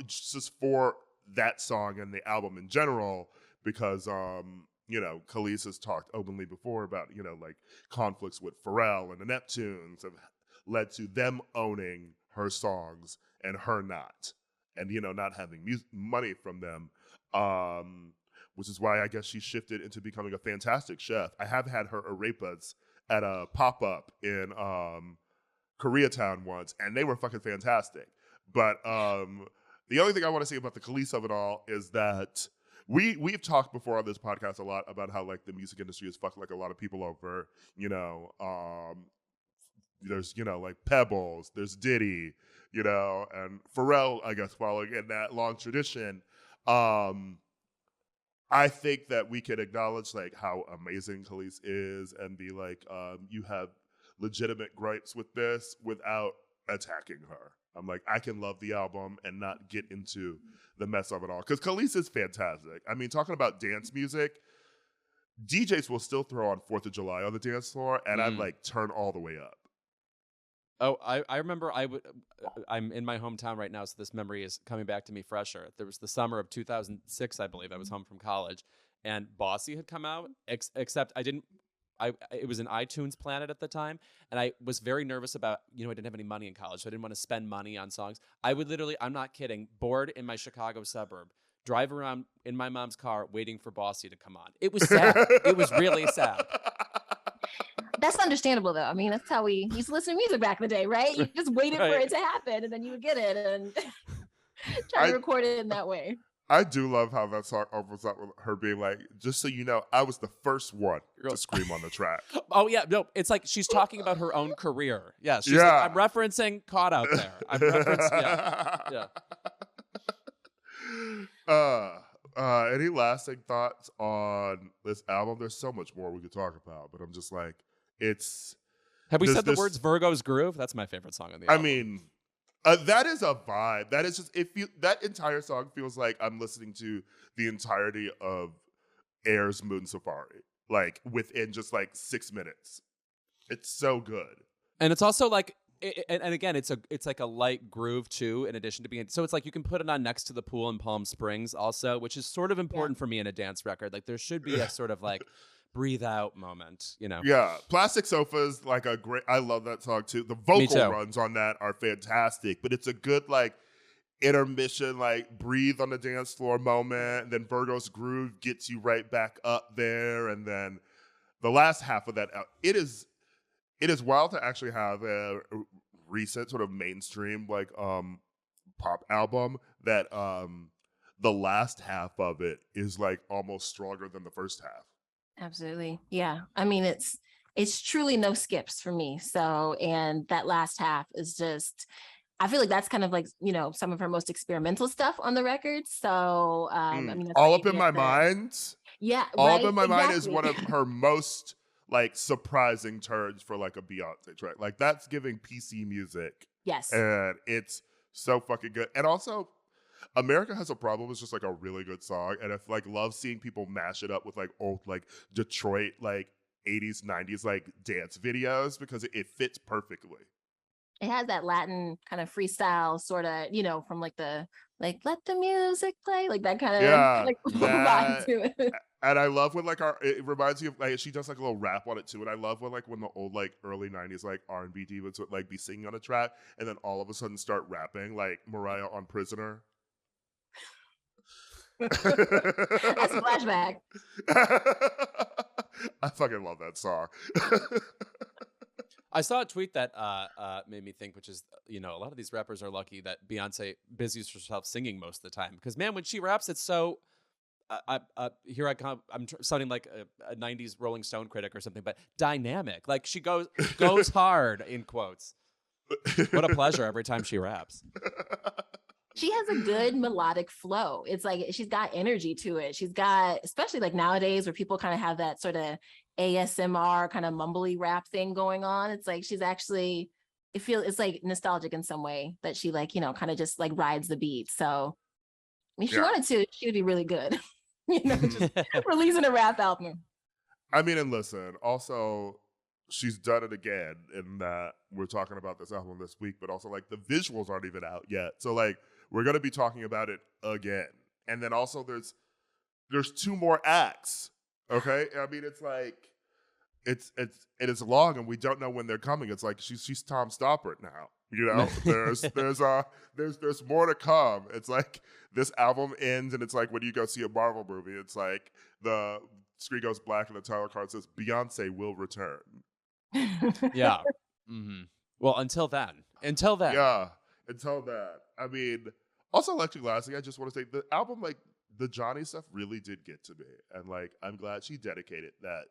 just for that song and the album in general, because Khalees has talked openly before about like, conflicts with Pharrell and the Neptunes have led to them owning her songs and her not, and not having money from them, which is why I guess she shifted into becoming a fantastic chef. I have had her arepas at a pop-up in Koreatown once, and they were fucking fantastic. But the only thing I want to say about the Khalees of it all is that we've talked before on this podcast a lot about how, like, the music industry has fucked, like, a lot of people over. There's like, Pebbles, there's Diddy, and Pharrell, I guess, following in that long tradition. I think that we can acknowledge, like, how amazing Khalees is and be like, you have legitimate gripes with this without attacking her. I'm like, I can love the album and not get into the mess of it all. Because Khalees is fantastic. I mean, talking about dance music, DJs will still throw on 4th of July on the dance floor, and I'm like, turn all the way up. Oh, I remember I'm in my hometown right now, so this memory is coming back to me fresher. There was the summer of 2006, I believe. I was home from college, and Bossy had come out, except it was an iTunes Planet at the time, and I was very nervous about, I didn't have any money in college, so I didn't want to spend money on songs. I would literally, I'm not kidding, bored in my Chicago suburb, drive around in my mom's car waiting for Bossy to come on. It was sad. It was really sad. That's understandable, though. I mean, that's how we used to listen to music back in the day, right? You just waited for it to happen, and then you would get it and try to record it in that way. I do love how that song opens up with her being like, just so you know, I was the first one to scream on the track. Oh, yeah. No, it's like she's talking about her own career. Yeah. She's like, I'm referencing Caught Out There. I'm referencing, yeah. Any lasting thoughts on this album? There's so much more we could talk about, but I'm just like, Have we said the words Virgo's Groove? That's my favorite song on the album. I mean, that is a vibe. That is just, that entire song feels like I'm listening to the entirety of Air's Moon Safari, like, within just like 6 minutes. It's so good. And it's also like, and again, it's like a light groove too, in addition to being, so it's like you can put it on next to the pool in Palm Springs also, which is sort of important for me in a dance record. Like, there should be a sort of like breathe out moment, Yeah, Plastic Sofa's like I love that song too. The vocal runs on that are fantastic, but it's a good, like, intermission, like, breathe on the dance floor moment, and then Virgo's Groove gets you right back up there, and then the last half of that, it is wild to actually have a recent sort of mainstream, like, pop album that the last half of it is, like, almost stronger than the first half. Absolutely. Yeah. I mean, it's truly no skips for me. So, and that last half is just, I feel like that's kind of like, some of her most experimental stuff on the record. So, I mean, All Up in My Mind. Yeah. All Up in My Mind is one of her most, like, surprising turns for, like, a Beyonce track. Like, that's giving PC music. Yes. And it's So fucking good. And also, America Has a Problem is just like a really good song. And I like love seeing people mash it up with like old like Detroit like 80s, 90s like dance videos because it fits perfectly. It has that Latin kind of freestyle sort of, from like the like let the music play, like that kind of Yeah, like vibe that. to it. And I love when like it reminds me of like she does like a little rap on it too. And I love when the old like early 90s like R&B divas would like be singing on a track and then all of a sudden start rapping like Mariah on Prisoner. That's a flashback. I fucking love that song. I saw a tweet that made me think, which is, a lot of these rappers are lucky that Beyonce busies herself singing most of the time. Because, man, when she raps, it's so... here I come. I'm sounding like a 90s Rolling Stone critic or something, but dynamic. Like, she goes hard, in quotes. What a pleasure every time she raps. She has a good melodic flow. It's like she's got energy to it. She's got, especially like nowadays where people kind of have that sort of ASMR kind of mumbly rap thing going on. It's like she's actually, it's like nostalgic in some way that she like, kind of just like rides the beat. So, I mean, she wanted to, she would be really good, just releasing a rap album. I mean, and listen, also, she's done it again in that we're talking about this album this week, but also like the visuals aren't even out yet. So like, we're going to be talking about it again. And then also there's 2 more acts. Okay. I mean, it's like, it is long and we don't know when they're coming. It's like, she's Tom Stoppard now, there's more to come. It's like this album ends and it's like, when you go see a Marvel movie, it's like the screen goes black and the title card says Beyonce will return. Yeah. Mm-hmm. Well, until then. Yeah. Until that. I mean, also, lastly, I just want to say the album, like the Johnny stuff really did get to me. And like, I'm glad she dedicated that.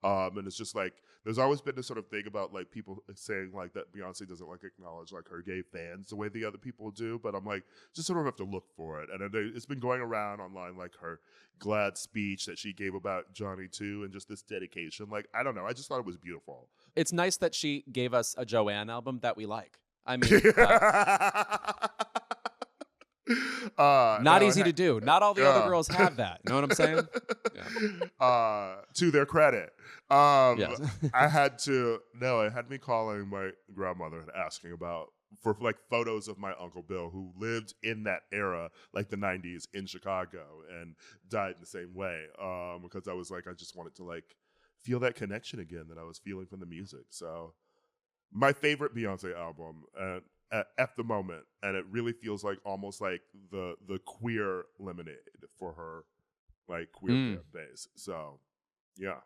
And it's just like, there's always been this sort of thing about like people saying like that Beyonce doesn't like acknowledge like her gay fans the way the other people do. But I'm like, just sort of have to look for it. And it's been going around online, like her glad speech that she gave about Johnny too. And just this dedication. Like, I don't know. I just thought it was beautiful. It's nice that she gave us a Joanne album that we like. I mean, not easy to do. Not all the other girls have that. You know what I'm saying? Yeah. To their credit. Yes. it had me calling my grandmother and asking for like photos of my Uncle Bill who lived in that era, like the 90s in Chicago and died in the same way. Because I was like, I just wanted to like feel that connection again that I was feeling from the music. So my favorite Beyonce album at the moment, and it really feels like almost like the queer Lemonade for her, like queer fan base. So, yeah,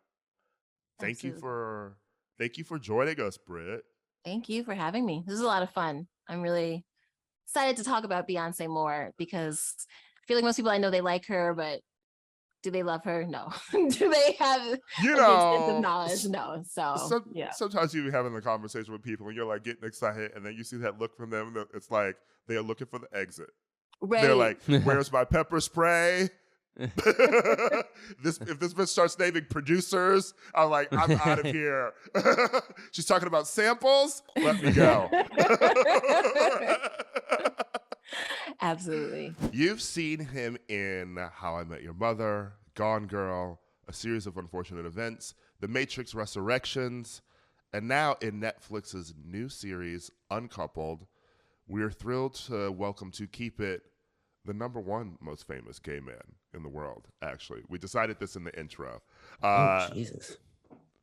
thank you for joining us, Britt. Thank you for having me. This is a lot of fun. I'm really excited to talk about Beyonce more because I feel like most people I know, they like her, but do they love her? No. Do they have extensive knowledge? No. So yeah. Sometimes you be having the conversation with people and you're like getting excited and then you see that look from them. It's like they are looking for the exit. Right. They're like, where's my pepper spray? If this bitch starts naming producers, I'm like, I'm out of here. She's talking about samples. Let me go. Absolutely. You've seen him in How I Met Your Mother, Gone Girl, A Series of Unfortunate Events, The Matrix Resurrections, and now in Netflix's new series, Uncoupled. We're thrilled to welcome to Keep It the #1 most famous gay man in the world, actually. We decided this in the intro. Jesus.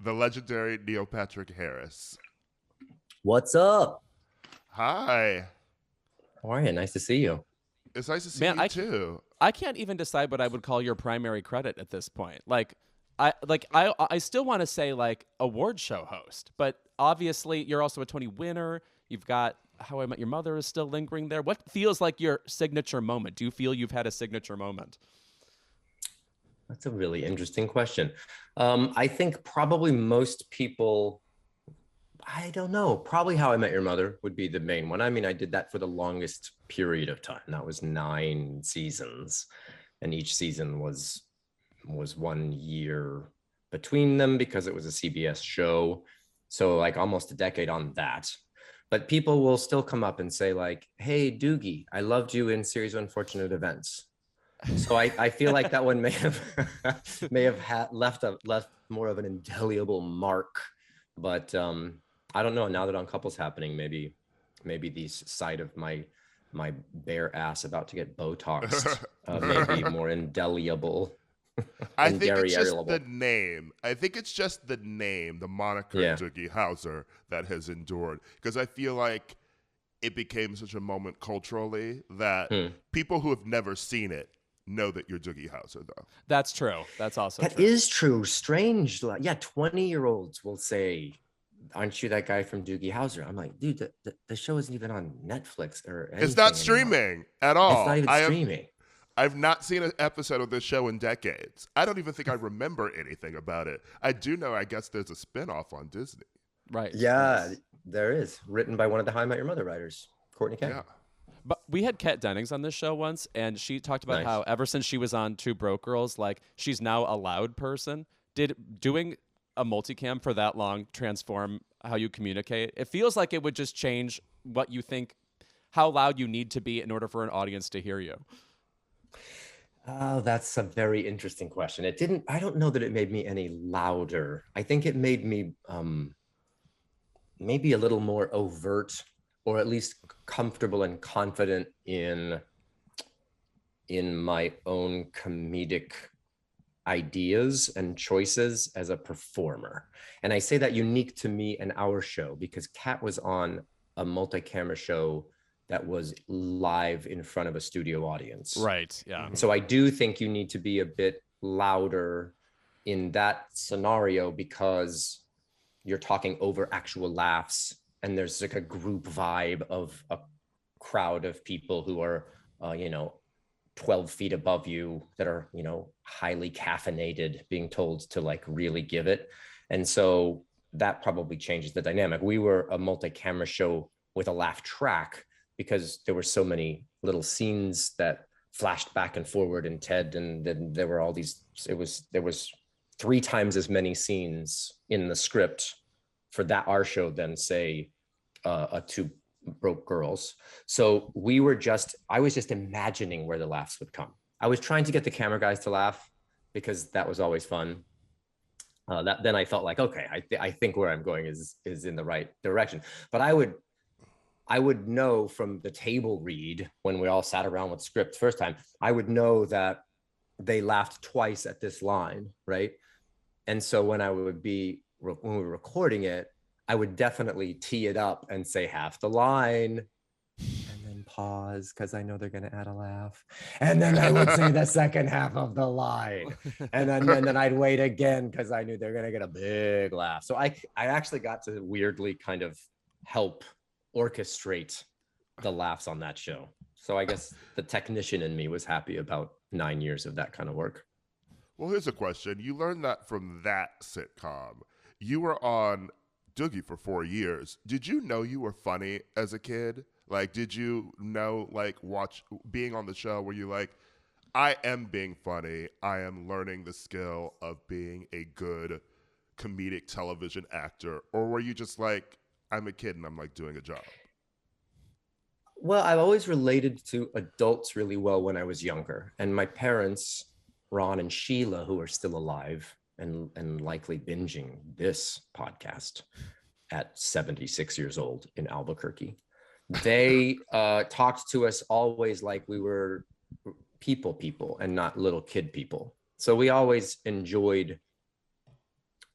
The legendary Neil Patrick Harris. What's up? Hi. How are you? Nice to see you. It's nice to see you too. I can't even decide what I would call your primary credit at this point. I still want to say like award show host, but obviously you're also a Tony winner. You've got How I Met Your Mother is still lingering there. What feels like your signature moment? Do you feel you've had a signature moment? That's a really interesting question. I think probably most people, I don't know, probably How I Met Your Mother would be the main one. I mean, I did that for the longest period of time. That was 9 seasons. And each season was 1 year between them because it was a CBS show. So like almost a decade on that. But people will still come up and say like, hey, Doogie, I loved you in Series of Unfortunate Events. So I feel like that one may have left more of an indelible mark. But I don't know. Now that Uncoupled's happening, maybe the side of my bare ass about to get Botoxed may be more indelible. I think it's just the name. I think it's just the name, the moniker Doogie Howser that has endured. Because I feel like it became such a moment culturally that people who have never seen it know that you're Doogie Howser, though. That's true. That's also true. That is true. Strange. Yeah, 20-year-olds will say, aren't you that guy from Doogie Howser? I'm like, dude, the show isn't even on Netflix or anything. It's not streaming at all. It's not even streaming. I've not seen an episode of this show in decades. I don't even think I remember anything about it. I do know, I guess there's a spinoff on Disney. Right. Yeah, there is. Written by one of the How I Met Your Mother writers, Courtney Kang. Yeah. But we had Kat Dennings on this show once, and she talked about how ever since she was on Two Broke Girls, like she's now a loud person. Did doing a multicam for that long transform how you communicate? It feels like it would just change what you think, how loud you need to be in order for an audience to hear you. Oh, that's a very interesting question. I don't know that it made me any louder. I think it made me maybe a little more overt, or at least comfortable and confident in my own comedic ideas and choices as a performer. And I say that unique to me and our show because Kat was on a multi-camera show that was live in front of a studio audience. Right, yeah. So I do think you need to be a bit louder in that scenario because you're talking over actual laughs and there's like a group vibe of a crowd of people who are, 12 feet above you that are, highly caffeinated, being told to like really give it. And so that probably changes the dynamic. We were a multi-camera show with a laugh track because there were so many little scenes that flashed back and forward in Ted, and then there were all these, there was 3 times as many scenes in the script for our show than say a Two Broke Girls. So I was just imagining where the laughs would come. I was trying to get the camera guys to laugh because that was always fun. Then I felt like, okay, I think where I'm going is in the right direction. But I would know from the table read when we all sat around with script first time, I would know that they laughed twice at this line, right? And so when we were recording it, I would definitely tee it up and say half the line and then pause because I know they're going to add a laugh. And then I would say the second half of the line. And then I'd wait again because I knew they're going to get a big laugh. So I actually got to weirdly kind of help orchestrate the laughs on that show. So I guess the technician in me was happy about 9 years of that kind of work. Well, here's a question. You learned that from that sitcom. You were on Doogie for 4 years. Did you know you were funny as a kid? Like, did you know, like, being on the show where you like, I am being funny. I am learning the skill of being a good comedic television actor. Or were you just like, I'm a kid and I'm like doing a job? Well, I've always related to adults really well when I was younger. And my parents, Ron and Sheila, who are still alive and likely binging this podcast at 76 years old in Albuquerque, they talked to us always like we were people and not little kid people. So we always enjoyed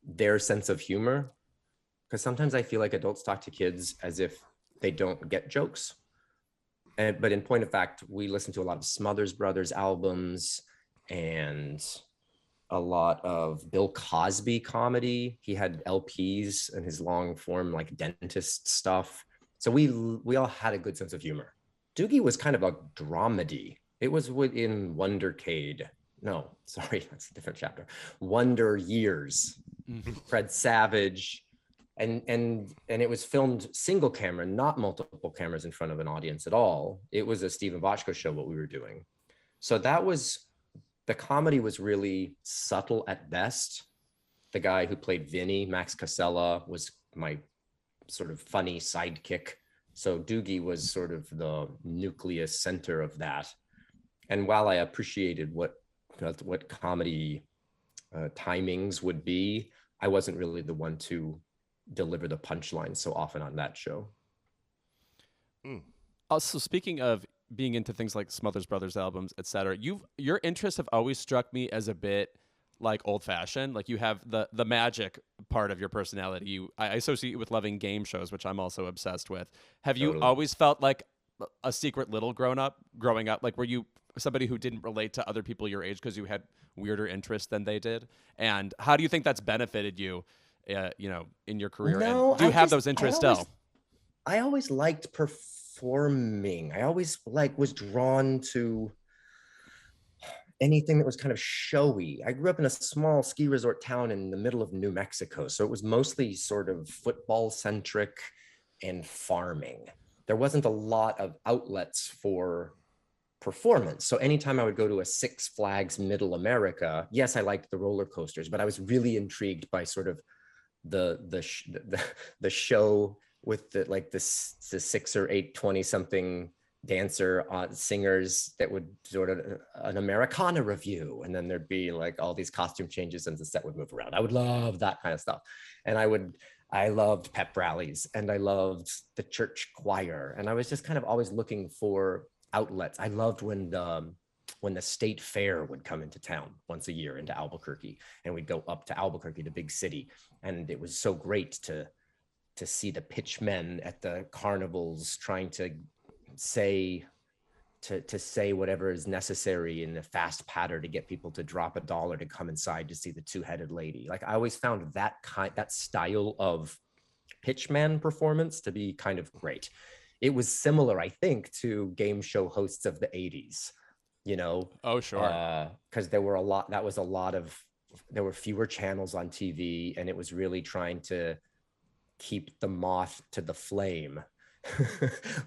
their sense of humor. Because sometimes I feel like adults talk to kids as if they don't get jokes. But in point of fact, we listen to a lot of Smothers Brothers albums and a lot of Bill Cosby comedy. He had LPs and his long form like dentist stuff. So we all had a good sense of humor. Doogie was kind of a dramedy. It was within Wondercade. No, sorry, that's a different chapter. Wonder Years. Fred Savage. And it was filmed single camera, not multiple cameras in front of an audience at all. It was a Steven Bochco show, what we were doing. So the comedy was really subtle at best. The guy who played Vinny, Max Casella, was my sort of funny sidekick So Doogie was sort of the nucleus center of that. And while I appreciated what comedy timings would be, I wasn't really the one to deliver the punchline so often on that show. Also, speaking of being into things like Smothers Brothers albums, etc., your interests have always struck me as a bit like old-fashioned. Like you have the magic part of your personality. I associate you with loving game shows, which I'm also obsessed with. Have you always felt like a secret little growing up? Like, were you somebody who didn't relate to other people your age because you had weirder interests than they did? And how do you think that's benefited you, in your career? No, and do you have those interests still? I always liked performing. I always was drawn to anything that was kind of showy. I grew up in a small ski resort town in the middle of New Mexico, so it was mostly sort of football centric and farming. There wasn't a lot of outlets for performance. So anytime I would go to a Six Flags Middle America, yes, I liked the roller coasters, but I was really intrigued by sort of the show with the 6 or 8 20-something dancer singers that would sort of an Americana review, and then there'd be like all these costume changes and the set would move around. I would love that kind of stuff. And I loved pep rallies, and I loved the church choir, and I was just kind of always looking for outlets. I loved when the state fair would come into town once a year into Albuquerque, and we'd go up to Albuquerque, the big city, and it was so great to see the pitchmen at the carnivals trying to say whatever is necessary in a fast patter to get people to drop $1 to come inside to see the two-headed lady. Like, I always found that style of pitchman performance to be kind of great. It was similar, I think, to game show hosts of the 80s, Oh, sure. because there were fewer channels on TV, and it was really trying to keep the moth to the flame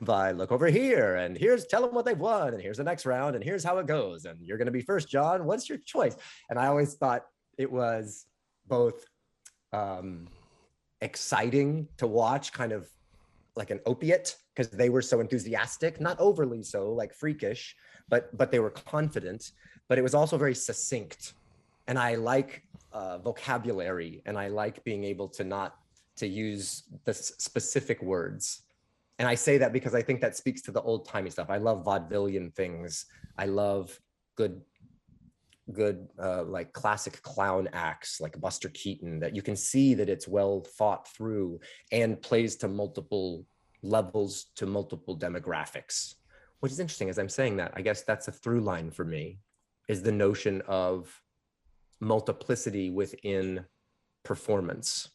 by look over here, and tell them what they've won, and here's the next round, and here's how it goes, and you're going to be first, John. What's your choice? And I always thought it was both exciting to watch, kind of like an opiate, because they were so enthusiastic, not overly so, like freakish, but they were confident, but it was also very succinct. And I like vocabulary, and I like being able to use the specific words. And I say that because I think that speaks to the old timey stuff. I love vaudevillian things. I love good like classic clown acts like Buster Keaton, that you can see that it's well thought through and plays to multiple levels, to multiple demographics, which is interesting. As I'm saying that, I guess that's a through line for me, is the notion of multiplicity within performance.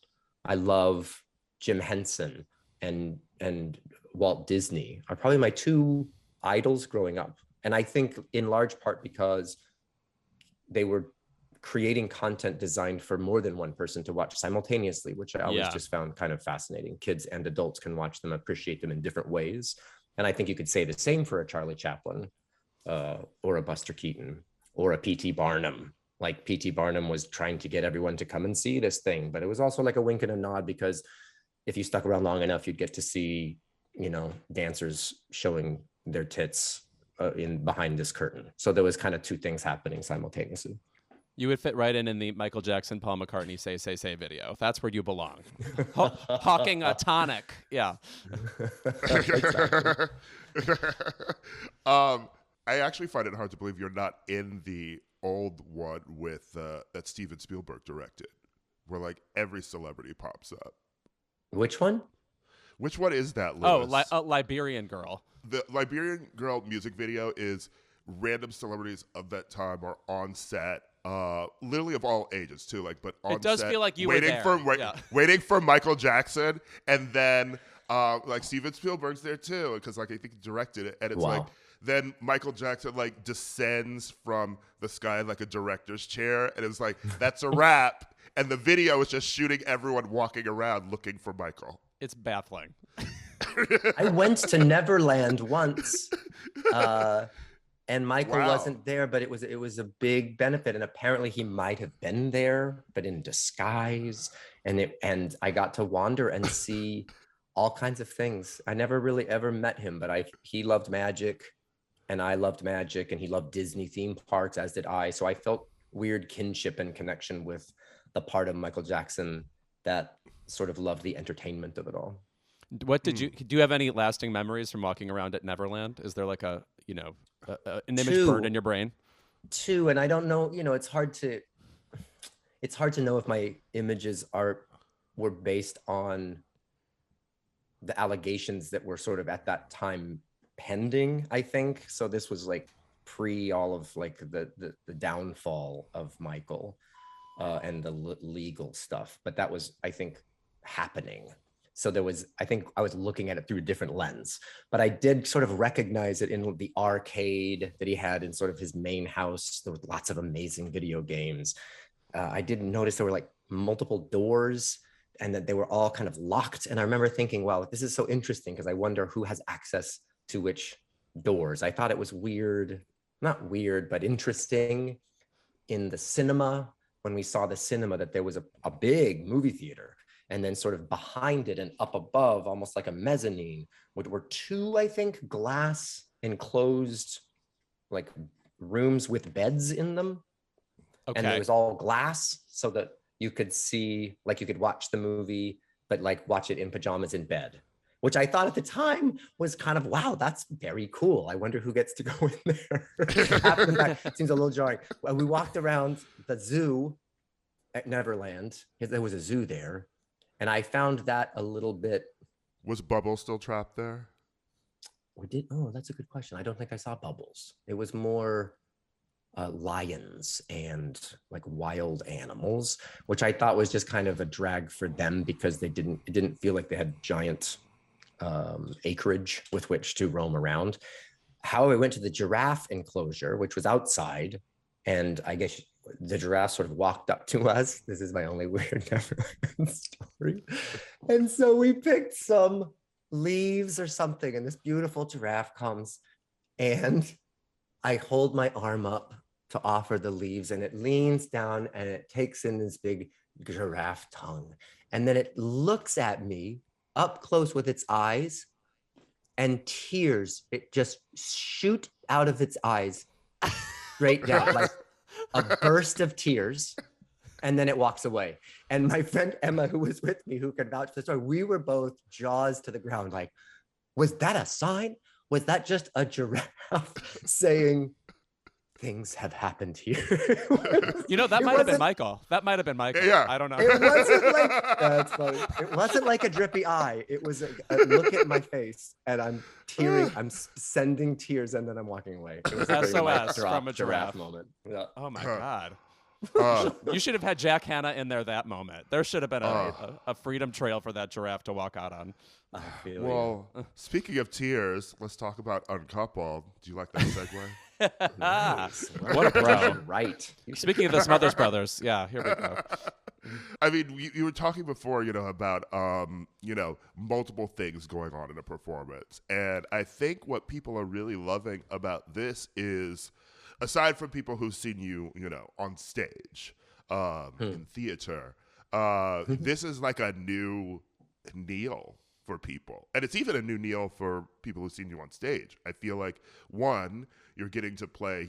I love Jim Henson and Walt Disney are probably my two idols growing up. And I think in large part because they were creating content designed for more than one person to watch simultaneously, which I always just found kind of fascinating. Kids and adults can watch them, appreciate them in different ways. And I think you could say the same for a Charlie Chaplin or a Buster Keaton or a P.T. Barnum. Like P.T. Barnum was trying to get everyone to come and see this thing, but it was also like a wink and a nod, because if you stuck around long enough, you'd get to see, dancers showing their tits in behind this curtain. So there was kind of two things happening simultaneously. You would fit right in the Michael Jackson, Paul McCartney Say video. That's where you belong. Hawking a tonic. Yeah. I actually find it hard to believe you're not in the old one with that Steven Spielberg directed, where like every celebrity pops up. Which one? Which one is that, Louis? Oh, Liberian Girl. The Liberian Girl music video is random celebrities of that time are on set, literally of all ages too. Like, but on set, it does feel like you were there. Waiting for Michael Jackson, and then like Steven Spielberg's there too, because like I think he directed it, and it's like then Michael Jackson like descends from the sky like a director's chair, and it's like that's a wrap. And the video is just shooting everyone walking around looking for Michael. It's baffling. I went to Neverland once, and Michael wasn't there, but it was a big benefit. And apparently he might have been there, but in disguise. And I got to wander and see all kinds of things. I never really ever met him, but he loved magic and I loved magic, and he loved Disney theme parks, as did I. So I felt weird kinship and connection with the part of Michael Jackson that sort of loved the entertainment of it all. What do you have any lasting memories from walking around at Neverland? Is there like an image burned in your brain? Two, and I don't know, it's hard to know if my images were based on the allegations that were sort of at that time pending, I think. So this was like pre all of like the downfall of Michael and the legal stuff, but that was, I think, happening. So I think I was looking at it through a different lens, but I did sort of recognize it in the arcade that he had in sort of his main house. There was lots of amazing video games. I did notice there were like multiple doors and that they were all kind of locked. And I remember thinking, wow, this is so interesting, because I wonder who has access to which doors. I thought it was weird, not weird, but interesting in the cinema, when we saw the cinema, that there was a big movie theater. And then sort of behind it and up above, almost like a mezzanine, were two, I think, glass enclosed like rooms with beds in them. Okay. And it was all glass, so that you could see, like you could watch the movie, but like watch it in pajamas in bed, which I thought at the time was kind of, wow, that's very cool. I wonder who gets to go in there. After the fact, it seems a little jarring. Well, we walked around the zoo at Neverland. There was a zoo there. And I found that a little bit. Was Bubbles still trapped there? Oh, that's a good question. I don't think I saw Bubbles. It was more lions and like wild animals, which I thought was just kind of a drag for them, because it didn't feel like they had giant acreage with which to roam around. However, I went to the giraffe enclosure, which was outside, and I guess the giraffe sort of walked up to us. This is my only weird Neverland story. And so we picked some leaves or something, and this beautiful giraffe comes, and I hold my arm up to offer the leaves, and it leans down and it takes in this big giraffe tongue. And then it looks at me up close with its eyes, and tears, it just shoot out of its eyes straight down, like a burst of tears, and then it walks away. And my friend Emma, who was with me, who could vouch for the story, we were both jaws to the ground, like, was that a sign? Was that just a giraffe saying, things have happened here? That might have been Michael. That might have been Michael. Yeah. I don't know. It wasn't like, that's funny. It wasn't like a drippy eye. It was a look at my face, and I'm tearing. I'm sending tears, and then I'm walking away. It was SOS from a giraffe moment. Yeah. Oh my God. You should have had Jack Hanna in there that moment. There should have been a freedom trail for that giraffe to walk out on. Well, speaking of tears, let's talk about Uncoupled. Do you like that segue? Nice. What a bro. Right. Speaking of the Smothers Brothers, yeah, here we go. I mean, you were talking before, about, multiple things going on in a performance. And I think what people are really loving about this is, aside from people who've seen you, on stage, in theater, this is like a new Neil for people. And it's even a new Neil for people who've seen you on stage. I feel like, one, you're getting to play,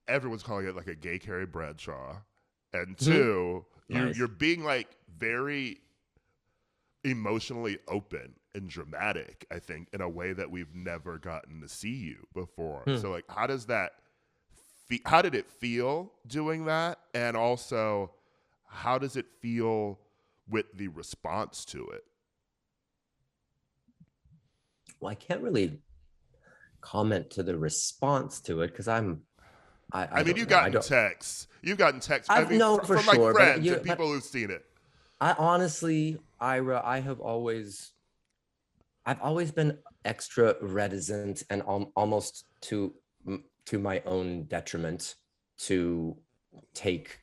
everyone's calling it like a gay Carrie Bradshaw. And two, Nice. you're being like very emotionally open and dramatic, I think, in a way that we've never gotten to see you before. So like, how did it feel doing that? And also, how does it feel with the response to it? Well, I can't really comment to the response to it, because you've gotten texts. You've gotten texts. From like sure, friends and people who've seen it. I honestly, Ira, I've always been extra reticent and almost to my own detriment to take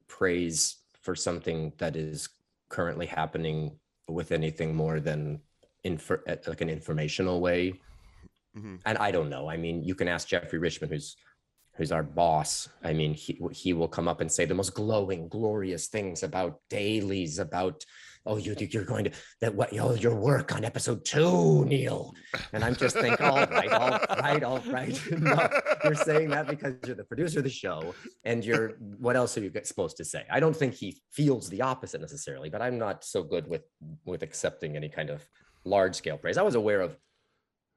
praise for something that is currently happening with anything more than like an informational way. Mm-hmm. And I don't know. I mean, you can ask Jeffrey Richman, who's our boss. I mean, he will come up and say the most glowing, glorious things about dailies, about oh, you're going to that what your work on episode 2, Neil. And I'm just thinking, all right. No, you're saying that because you're the producer of the show, and what else are you supposed to say? I don't think he feels the opposite necessarily, but I'm not so good with accepting any kind of large scale praise. I was aware of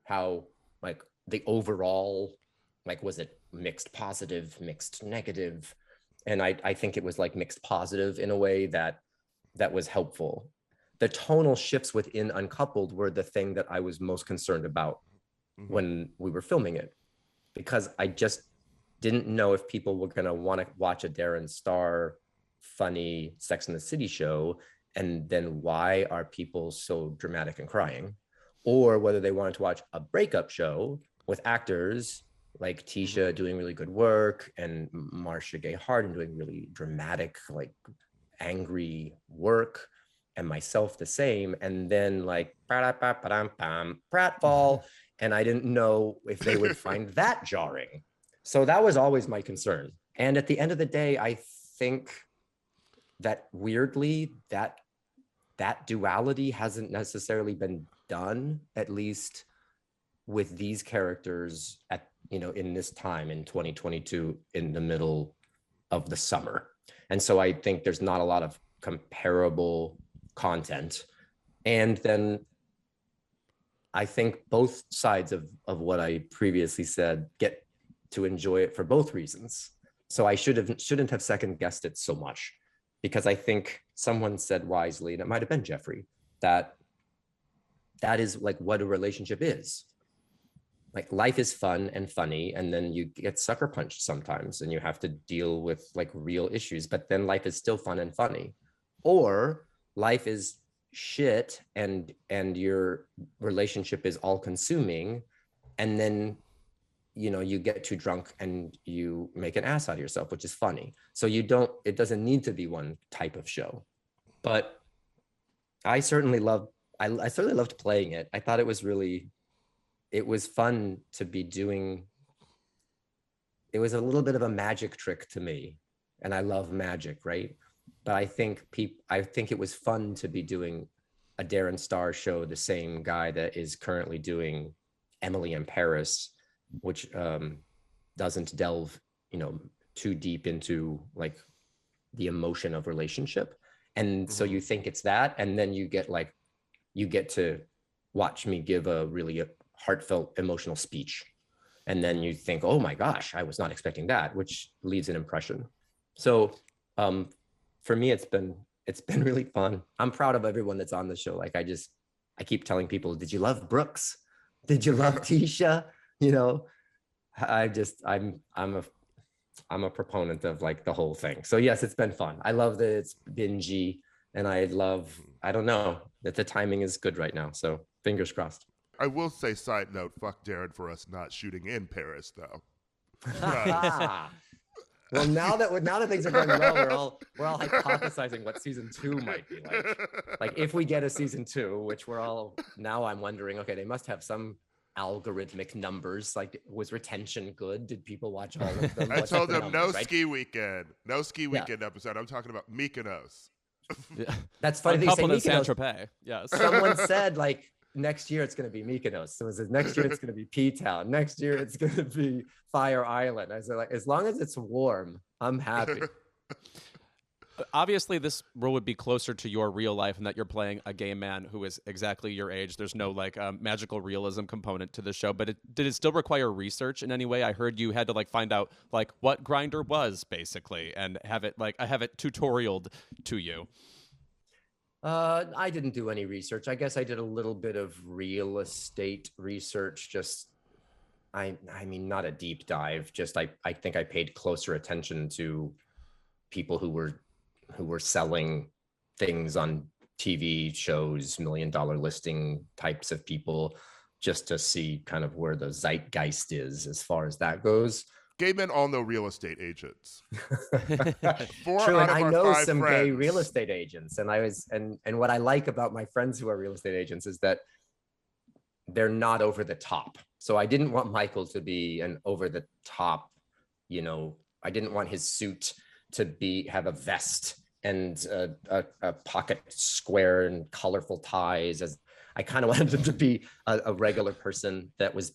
how like the overall, like, was it mixed positive, mixed negative? And I think it was like mixed positive in a way that was helpful. The tonal shifts within Uncoupled were the thing that I was most concerned about when we were filming it, because I just didn't know if people were going to want to watch a Darren Star funny Sex and the City show, and then why are people so dramatic and crying, or whether they wanted to watch a breakup show with actors like Tisha doing really good work and Marcia Gay Harden doing really dramatic, like angry work, and myself the same, and then like pratfall, and I didn't know if they would find that jarring. So that was always my concern. And at the end of the day, I think that weirdly that duality hasn't necessarily been done, at least with these characters at, in this time in 2022, in the middle of the summer. And so I think there's not a lot of comparable content. And then I think both sides of what I previously said get to enjoy it for both reasons. So I shouldn't have second guessed it so much, because I think someone said wisely, and it might have been Jeffrey, that is like what a relationship is. Like, life is fun and funny, and then you get sucker punched sometimes and you have to deal with like real issues, but then life is still fun and funny. Or life is shit and your relationship is all consuming, and then you get too drunk and you make an ass out of yourself, which is funny. So it doesn't need to be one type of show. But I certainly loved playing it. I thought it was fun to be doing. It was a little bit of a magic trick to me, and I love magic, right? But I think it was fun to be doing a Darren Star show, the same guy that is currently doing Emily in Paris, which doesn't delve, too deep into like the emotion of relationship. And so you think it's that, and then you get to watch me give a really heartfelt, emotional speech. And then you think, oh my gosh, I was not expecting that, which leaves an impression. So for me, it's been really fun. I'm proud of everyone that's on the show. Like, I keep telling people, did you love Brooks? Did you love Tisha? I'm a proponent of like the whole thing. So yes, it's been fun. I love that it's bingy, and I don't know, that the timing is good right now. So fingers crossed. I will say, side note, fuck Darren for us not shooting in Paris, though. Well, now that things are going well, we're all hypothesizing what season 2 might be like. Like, if we get a season 2, which I'm wondering, okay, they must have some algorithmic numbers. Like, was retention good? Did people watch all of them? I told them no ski weekend episode. I'm talking about Mykonos. Yeah. That's funny. They say Mykonos. Saint-Tropez. Yes. Someone said like, next year it's going to be Mykonos. So it says next year it's going to be P-Town. Next year it's going to be Fire Island. I said, like, as long as it's warm, I'm happy. Obviously, this role would be closer to your real life, in that you're playing a gay man who is exactly your age. There's no like magical realism component to the show, but did it still require research in any way? I heard you had to like find out like what Grindr was, basically, and have it tutorialed to you. I didn't do any research. I guess I did a little bit of real estate research. Just, I mean, not a deep dive. Just I think I paid closer attention to people who were selling things on TV shows, $1 million listing types of people, just to see kind of where the zeitgeist is as far as that goes. Gay men all know real estate agents. True, and I know some gay real estate agents, and what I like about my friends who are real estate agents is that they're not over the top. So I didn't want Michael to be an over the top, I didn't want his suit to have a vest and a pocket square and colorful ties. As I kind of wanted him to be a regular person that was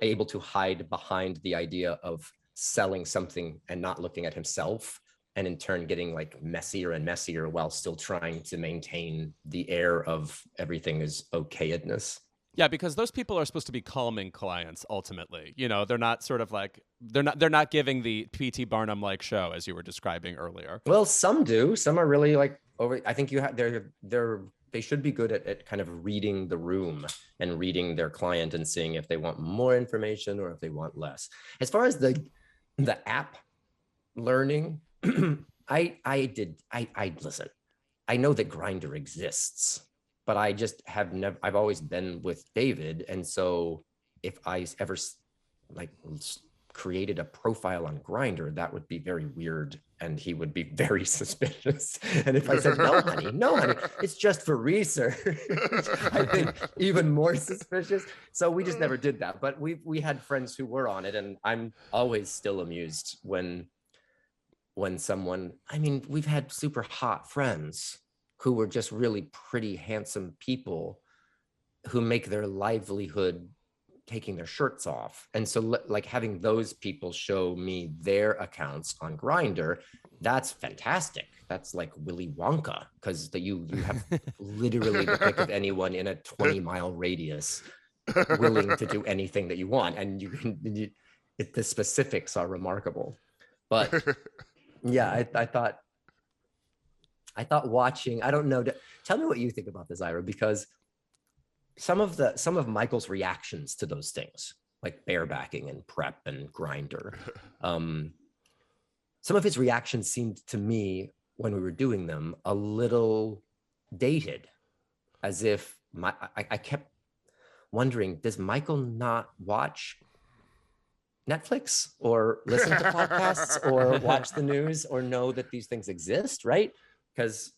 able to hide behind the idea of selling something and not looking at himself, and in turn getting like messier and messier while still trying to maintain the air of everything is okayedness. Yeah, because those people are supposed to be calming clients ultimately. You know, they're not sort of like they're not giving the P.T. Barnum like show as you were describing earlier. Well, some do. Some are really like over. I think they should be good at kind of reading the room and reading their client and seeing if they want more information or if they want less. As far as the app learning, I listen. I know that Grindr exists, but I just have never, I've always been with David. And so if I ever like created a profile on Grindr, that would be very weird. And he would be very suspicious. And if I said, no, honey, it's just for research, I think even more suspicious. So we just never did that. But we had friends who were on it. And I'm always still amused when someone, I mean, we've had super hot friends who were just really pretty handsome people who make their livelihood taking their shirts off. And so like having those people show me their accounts on Grindr, that's fantastic. That's like Willy Wonka, because you have literally the pick of anyone in a 20-mile radius willing to do anything that you want. And the specifics are remarkable. But yeah, I thought watching, I don't know, tell me what you think about this, Ira, because some of Michael's reactions to those things, like barebacking and prep and Grindr, some of his reactions seemed to me when we were doing them a little dated, as if I kept wondering, does Michael not watch Netflix or listen to podcasts or watch the news or know that these things exist, right? Because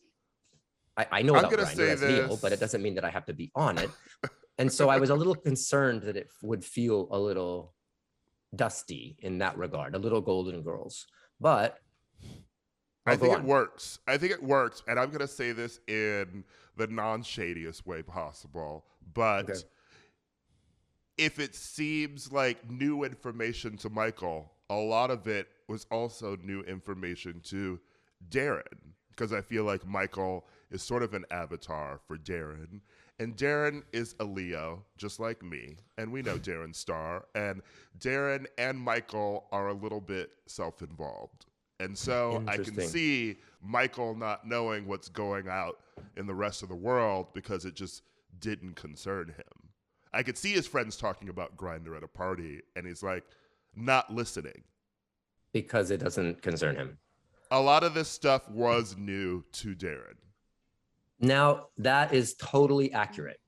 I know about Grindr as Neil, but it doesn't mean that I have to be on it. And so I was a little concerned that it would feel a little dusty in that regard, a little Golden Girls. But I think it works. And I'm going to say this in the non-shadiest way possible. But okay, if it seems like new information to Michael, a lot of it was also new information to Darren, because I feel like Michael is sort of an avatar for Darren. And Darren is a Leo, just like me. And we know Darren's star. And Darren and Michael are a little bit self-involved. And so I can see Michael not knowing what's going out in the rest of the world because it just didn't concern him. I could see his friends talking about Grindr at a party, and he's like, not listening. Because it doesn't concern him. A lot of this stuff was new to Darren. Now, that is totally accurate.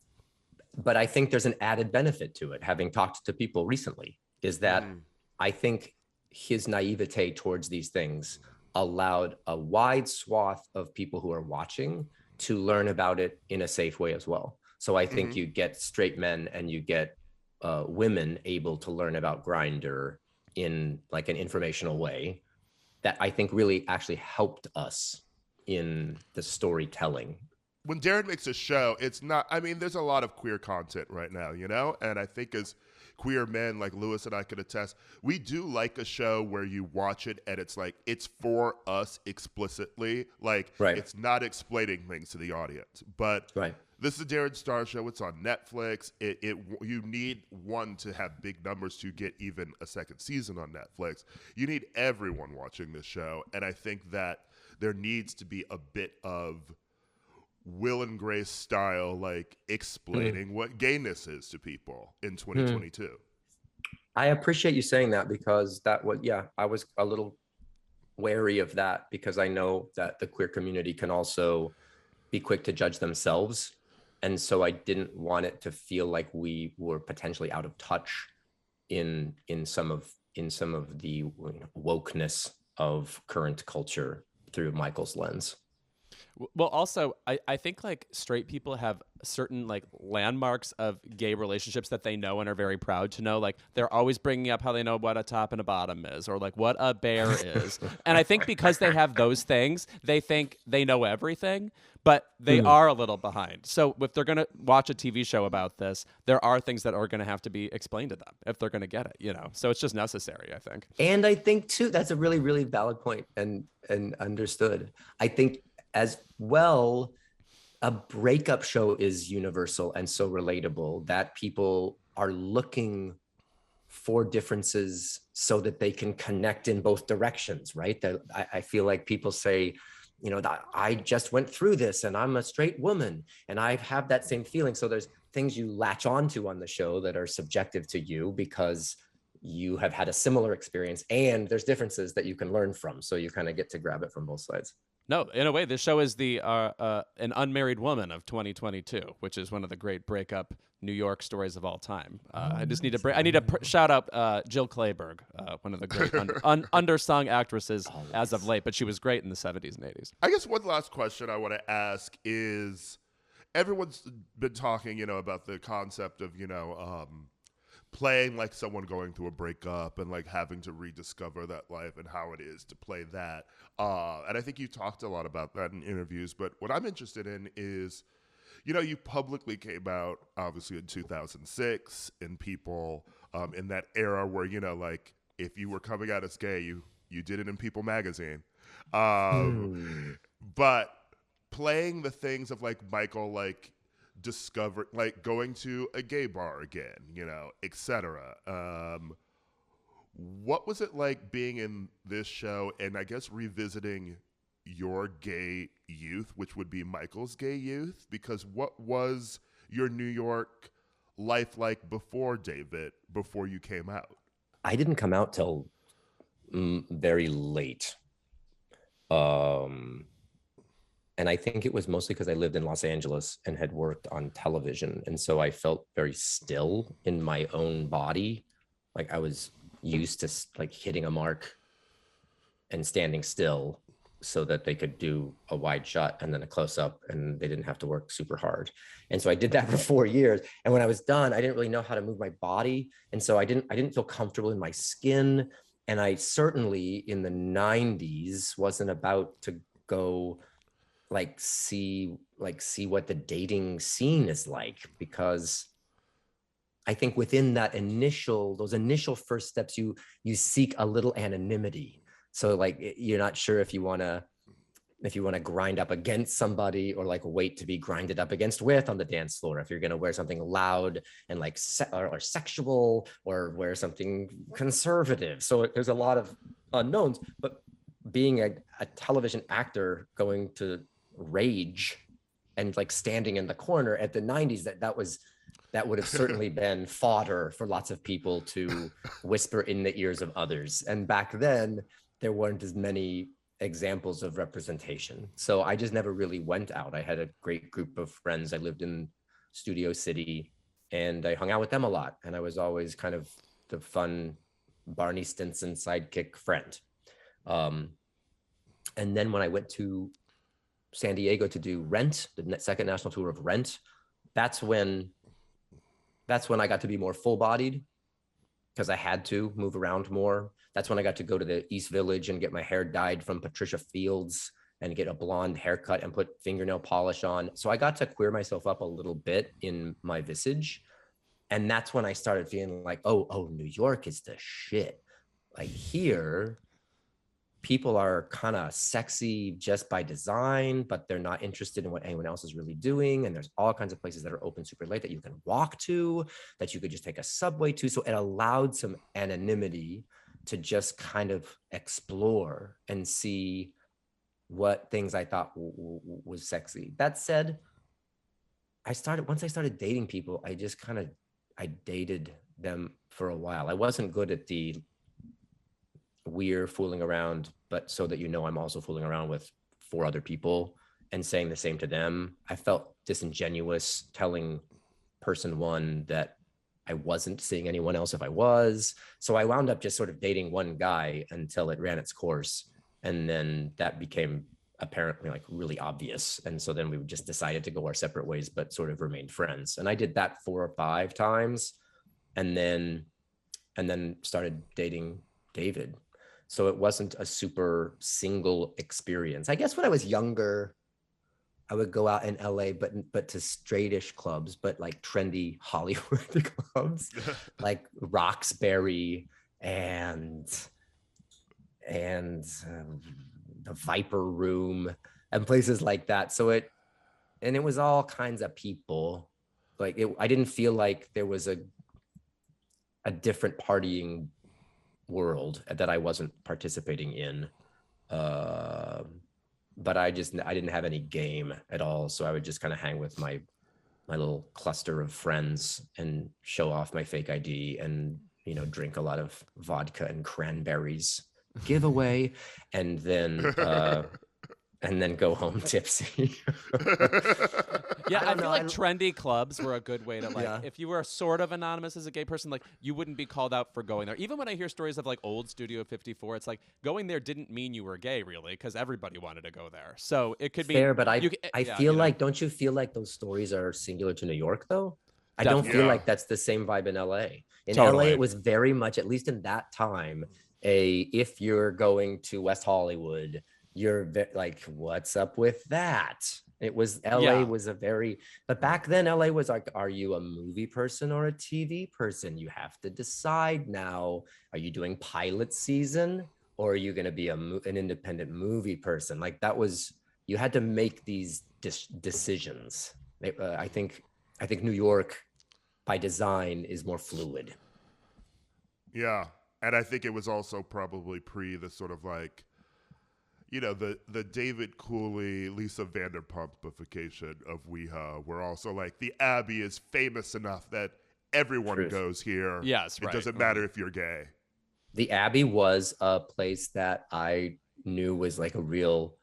But I think there's an added benefit to it, having talked to people recently, is that I think his naivete towards these things allowed a wide swath of people who are watching to learn about it in a safe way as well. So I think you get straight men and you get women able to learn about Grindr in like an informational way that I think really actually helped us in the storytelling. When Darren makes a show, it's not, I mean, there's a lot of queer content right now, you know? And I think as queer men, like Louis and I could attest, we do like a show where you watch it and it's like, it's for us explicitly. Like, it's not explaining things to the audience. But this is a Darren Star show. It's on Netflix. You need one to have big numbers to get even a second season on Netflix. You need everyone watching this show. And I think that there needs to be a bit of Will and Grace style, like explaining what gayness is to people in 2022. I appreciate you saying that, because I was a little wary of that, because I know that the queer community can also be quick to judge themselves. And so I didn't want it to feel like we were potentially out of touch in some of the wokeness of current culture through Michael's lens. Well, also, I think like straight people have certain like landmarks of gay relationships that they know and are very proud to know. Like they're always bringing up how they know what a top and a bottom is, or like what a bear is. And I think because they have those things, they think they know everything, but they are a little behind. So if they're going to watch a TV show about this, there are things that are going to have to be explained to them if they're going to get it, you know? So it's just necessary, I think. And I think too, that's a really, really valid point and understood. I think as well, a breakup show is universal and so relatable that people are looking for differences so that they can connect in both directions, right? That I feel like people say, you know, that I just went through this and I'm a straight woman and I have that same feeling. So there's things you latch onto on the show that are subjective to you because you have had a similar experience, and there's differences that you can learn from. So you kind of get to grab it from both sides. No, in a way, this show is the an unmarried woman of 2022, which is one of the great breakup New York stories of all time. I just need to shout out Jill Clayburgh, one of the great undersung actresses as of late, but she was great in the 70s and 80s. I guess one last question I want to ask is, everyone's been talking, you know, about the concept of, you know, playing like someone going through a breakup and like having to rediscover that life and how it is to play that. And I think you talked a lot about that in interviews, but what I'm interested in is, you know, you publicly came out obviously in 2006, and people in that era where, you know, like if you were coming out as gay, you did it in People magazine. But playing the things of like Michael, like discover, like going to a gay bar again, you know, etc. What was it like being in this show, and I guess revisiting your gay youth, which would be Michael's gay youth? Because what was your New York life like before David, before you came out? I didn't come out till very late. And I think it was mostly because I lived in Los Angeles and had worked on television. And so I felt very still in my own body. Like I was used to like hitting a mark and standing still so that they could do a wide shot and then a close up, and they didn't have to work super hard. And so I did that for 4 years. And when I was done, I didn't really know how to move my body. And so I didn't feel comfortable in my skin. And I certainly in the 90s wasn't about to go see what the dating scene is like, because I think within those initial first steps, you seek a little anonymity. So like you're not sure if you want to grind up against somebody or like wait to be grinded up against with on the dance floor, if you're going to wear something loud and like or sexual, or wear something conservative. So there's a lot of unknowns. But being a television actor going to Rage and like standing in the corner at the 90s, that would have certainly been fodder for lots of people to whisper in the ears of others. And back then there weren't as many examples of representation. So I just never really went out. I had a great group of friends. I lived in Studio City and I hung out with them a lot. And I was always kind of the fun Barney Stinson sidekick friend. And then when I went to San Diego to do Rent, the second national tour of Rent, that's when I got to be more full-bodied because I had to move around more. That's when I got to go to the East Village and get my hair dyed from Patricia Fields and get a blonde haircut and put fingernail polish on. So I got to queer myself up a little bit in my visage. And that's when I started feeling like, oh, New York is the shit. Like here, people are kind of sexy just by design, but they're not interested in what anyone else is really doing. And there's all kinds of places that are open super late that you can walk to, that you could just take a subway to. So it allowed some anonymity to just kind of explore and see what things I thought was sexy. That said, once I started dating people, I dated them for a while. I wasn't good at the we're fooling around, but so that you know I'm also fooling around with 4 other people and saying the same to them. I felt disingenuous telling person 1 that I wasn't seeing anyone else if I was. So I wound up just sort of dating one guy until it ran its course. And then that became apparently like really obvious. And so then we just decided to go our separate ways, but sort of remained friends. And I did that 4 or 5 times, and then started dating David. So it wasn't a super single experience. I guess when I was younger, I would go out in LA, but to straightish clubs, but like trendy Hollywood clubs, like Roxbury and the Viper Room and places like that. So it was all kinds of people. Like I didn't feel like there was a different partying world that I wasn't participating in. But I didn't have any game at all. So I would just kind of hang with my little cluster of friends and show off my fake ID and, drink a lot of vodka and cranberries giveaway, and then go home tipsy. Yeah, I feel like trendy clubs were a good way to Yeah. if you were sort of anonymous as a gay person, like you wouldn't be called out for going there. Even when I hear stories of like old Studio 54, it's like going there didn't mean you were gay really, because everybody wanted to go there. So it could be fair, but I yeah, feel like, don't you feel like those stories are singular to New York though? I don't feel like that's the same vibe in LA. In LA, it was very much, at least in that time, if you're going to West Hollywood, you're like, what's up with that? It was LA was a very, but back then LA was like, are you a movie person or a TV person? You have to decide now. Are you doing pilot season, or are you going to be an independent movie person? Like that was, you had to make these decisions. I think New York by design is more fluid. Yeah. And I think it was also probably pre the sort of like, the David Cooley, Lisa Vanderpumpification of WeHo, where also like the Abbey is famous enough that everyone goes here. Yes, it doesn't matter if you're gay. The Abbey was a place that I knew was like a real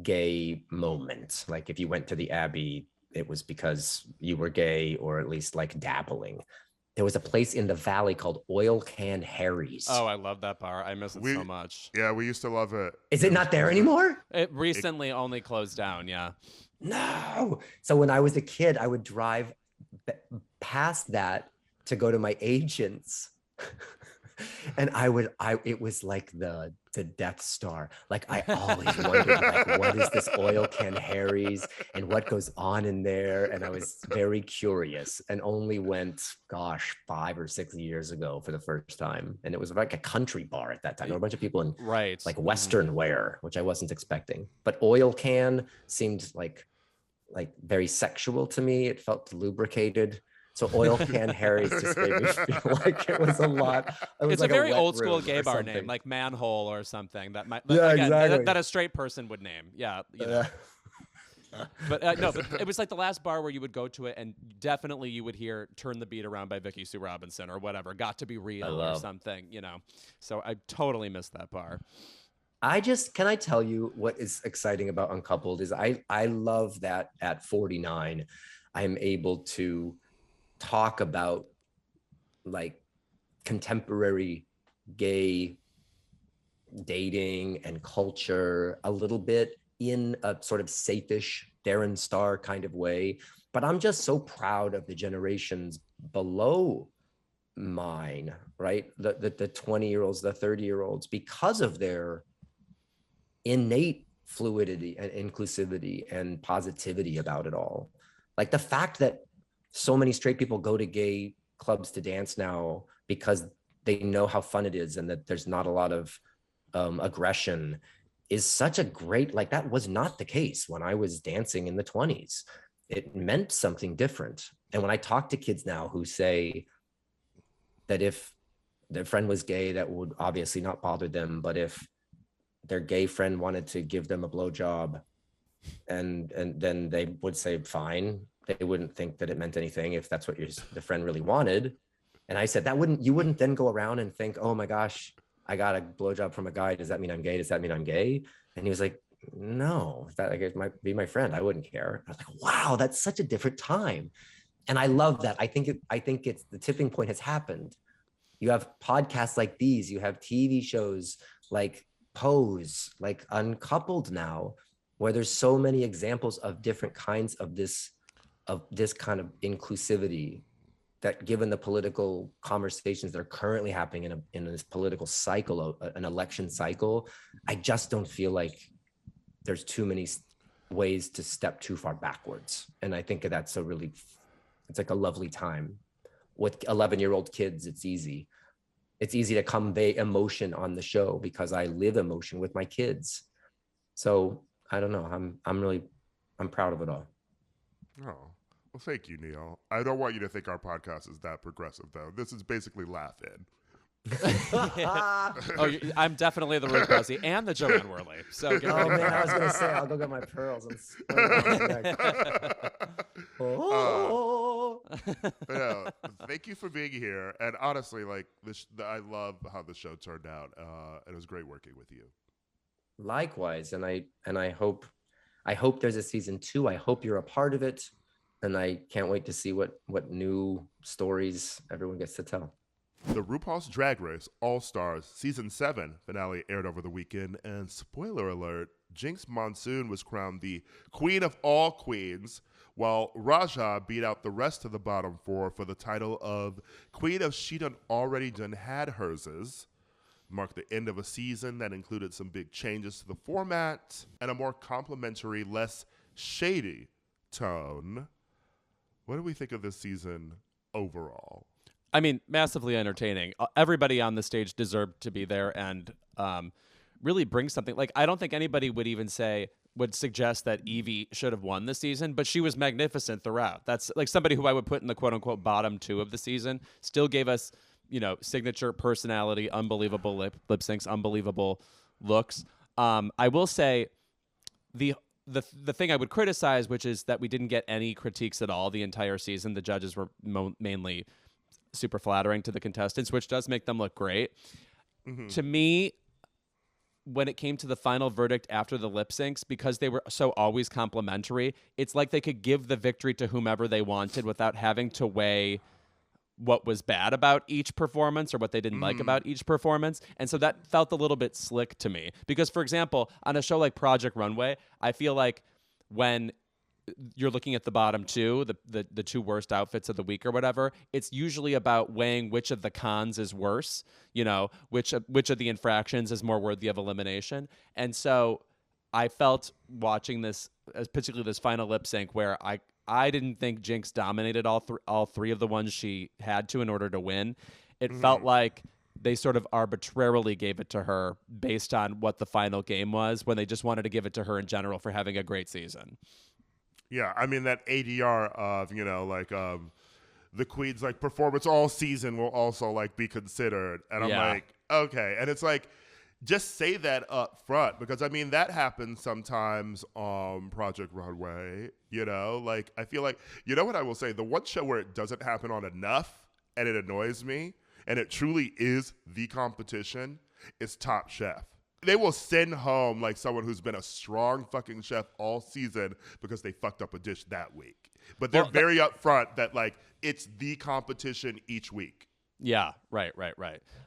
gay moment. Like if you went to the Abbey, it was because you were gay, or at least like dabbling. There was a place in the Valley called Oil Can Harry's. Oh, I love that bar. I miss it so much. Yeah, we used to love it. Is it not there anymore? It recently only closed down, yeah. No. So when I was a kid, I would drive past that to go to my agent's. And it was like the Death Star. Like I always wondered, like, what is this Oil Can Harry's and what goes on in there? And I was very curious, and only went, 5 or 6 years ago for the first time. And it was like a country bar at that time. There were a bunch of people in like Western wear, which I wasn't expecting. But Oil Can seemed like very sexual to me. It felt lubricated. So Oil Can Harry's just made me feel like it was a lot. It's like a very old school gay bar something. name, like Manhole or something. That might, exactly. that a straight person would name. Yeah, But no, but it was like the last bar where you would go to it, and definitely you would hear "Turn the Beat Around" by Vicky Sue Robinson or whatever. Got to Be Real or something, So I totally missed that bar. Can I tell you what is exciting about Uncoupled is I love that at 49, I am able to talk about like contemporary gay dating and culture a little bit in a sort of safe-ish Darren Star kind of way. But I'm just so proud of the generations below mine, right? The 20-year-olds, the 30-year-olds, because of their innate fluidity and inclusivity and positivity about it all. Like the fact that so many straight people go to gay clubs to dance now because they know how fun it is and that there's not a lot of aggression is such a great, like that was not the case when I was dancing in the 20s. It meant something different. And when I talk to kids now who say that if their friend was gay, that would obviously not bother them, but if their gay friend wanted to give them a blowjob, and then they would say fine. They wouldn't think that it meant anything if that's what the friend really wanted. And I said, you wouldn't then go around and think, oh my gosh, I got a blowjob from a guy. Does that mean I'm gay? Does that mean I'm gay? And he was like, no, that it might be my friend. I wouldn't care. I was like, wow, that's such a different time. And I love that. I think it's the tipping point has happened. You have podcasts like these, you have TV shows like Pose, like Uncoupled now, where there's so many examples of different kinds of this kind of inclusivity, that given the political conversations that are currently happening in this political cycle, an election cycle, I just don't feel like there's too many ways to step too far backwards. And I think that's it's like a lovely time. With 11-year-old kids, it's easy. It's easy to convey emotion on the show because I live emotion with my kids. So I don't know. I'm proud of it all. Oh, well, thank you, Neil. I don't want you to think our podcast is that progressive, though. This is basically laugh-in. I'm definitely the Ruth Buzzy and the Joanne Worley. So man, I was gonna say I'll go get my pearls and thank you for being here. And honestly, like I love how the show turned out. It was great working with you. Likewise, and I hope there's a season 2. I hope you're a part of it, and I can't wait to see what new stories everyone gets to tell. The RuPaul's Drag Race All-Stars Season 7 finale aired over the weekend, and spoiler alert, Jinx Monsoon was crowned the Queen of all Queens, while Raja beat out the rest of the bottom 4 for the title of Queen of She Done Already Done Had Herses. Marked the end of a season that included some big changes to the format and a more complimentary, less shady tone. What do we think of this season overall? I mean, massively entertaining. Everybody on the stage deserved to be there and really bring something. Like, I don't think anybody would suggest that Evie should have won the season, but she was magnificent throughout. That's like somebody who I would put in the quote unquote bottom 2 of the season. Still gave us, signature personality, unbelievable lip syncs, unbelievable looks. I will say the thing I would criticize, which is that we didn't get any critiques at all the entire season. The judges were mainly super flattering to the contestants, which does make them look great. Mm-hmm. To me, when it came to the final verdict after the lip syncs, because they were so always complimentary, it's like they could give the victory to whomever they wanted without having to weigh what was bad about each performance or what they didn't like about each performance. And so that felt a little bit slick to me. Because, for example, on a show like Project Runway, I feel like when you're looking at the bottom 2, the 2 worst outfits of the week or whatever, it's usually about weighing which of the cons is worse, which of the infractions is more worthy of elimination. And so I felt watching this, particularly this final lip sync, where I didn't think Jinx dominated all three of the ones she had to in order to win. It felt like they sort of arbitrarily gave it to her based on what the final game was, when they just wanted to give it to her in general for having a great season. Yeah, I mean, that ADR of, the Queen's like performance all season will also like be considered. And I'm like, okay. And it's like, just say that up front, because I mean, that happens sometimes on Project Runway, like I feel like, what I will say, the one show where it doesn't happen on enough and it annoys me, and it truly is the competition, is Top Chef. They will send home like someone who's been a strong fucking chef all season because they fucked up a dish that week. But they're very upfront that like it's the competition each week. Yeah, right.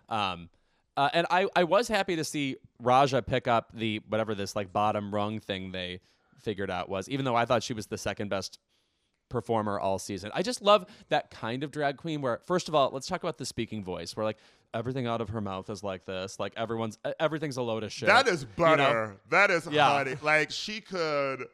And I was happy to see Raja pick up the whatever this like bottom rung thing they figured out was, even though I thought she was the second best performer all season. I just love that kind of drag queen where, first of all, let's talk about the speaking voice, where like everything out of her mouth is like this, like everything's a load of shit. That is butter. That is honey. Like she could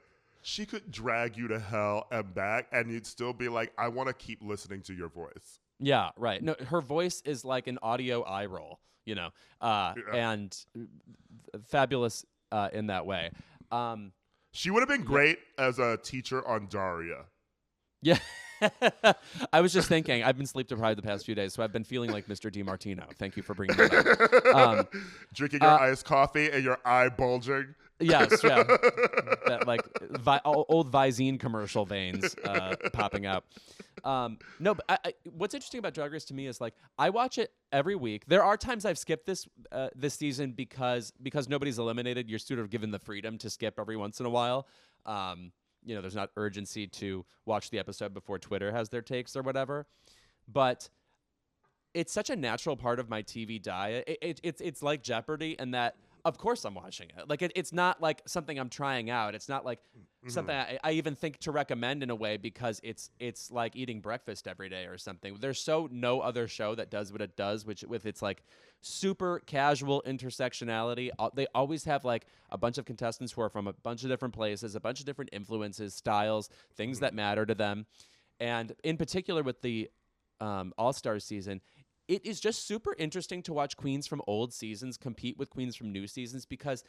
drag you to hell and back, and you'd still be like, I want to keep listening to your voice. Yeah, right. No, her voice is like an audio eye roll, and fabulous in that way. She would have been great as a teacher on Daria. Yeah. I was just thinking, I've been sleep deprived the past few days, so I've been feeling like Mr. DiMartino. Thank you for bringing that up. Drinking your iced coffee and your eye bulging. Yes, yeah. That like old Visine commercial veins popping out. No, but what's interesting about Drag Race to me is like I watch it every week. There are times I've skipped this season because nobody's eliminated. You're sort of given the freedom to skip every once in a while. There's not urgency to watch the episode before Twitter has their takes or whatever. But it's such a natural part of my TV diet. It's like Jeopardy in that Of course I'm watching it. Like it's not like something I'm trying out. It's not like something I even think to recommend in a way because it's like eating breakfast every day or something. There's no other show that does what it does, which with its like super casual intersectionality. They always have like a bunch of contestants who are from a bunch of different places, a bunch of different influences, styles, things that matter to them. And in particular with the All-Star season, it is just super interesting to watch queens from old seasons compete with queens from new seasons because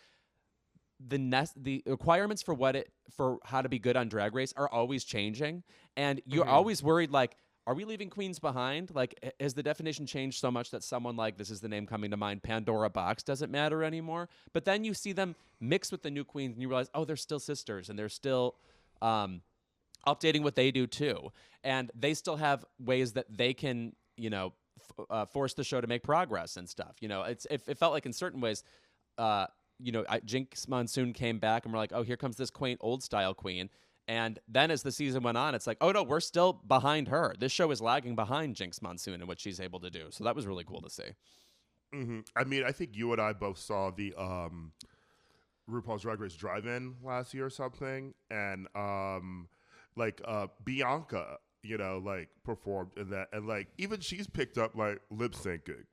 the requirements for how to be good on Drag Race are always changing, and you're always worried like, are we leaving queens behind? Like, has the definition changed so much that someone like, this is the name coming to mind, Pandora Box doesn't matter anymore? But then you see them mix with the new queens, and you realize, oh, they're still sisters, and they're still updating what they do too, and they still have ways that they can, force the show to make progress and stuff. It felt like in certain ways, Jinx Monsoon came back and we're like, oh, here comes this quaint old style queen. And then as the season went on, it's like, oh no, we're still behind her. This show is lagging behind Jinx Monsoon and what she's able to do. So that was really cool to see. I mean, I think you and I both saw the RuPaul's Drag Race Drive-In last year or something. And Bianca, performed in that. And even she's picked up lip syncing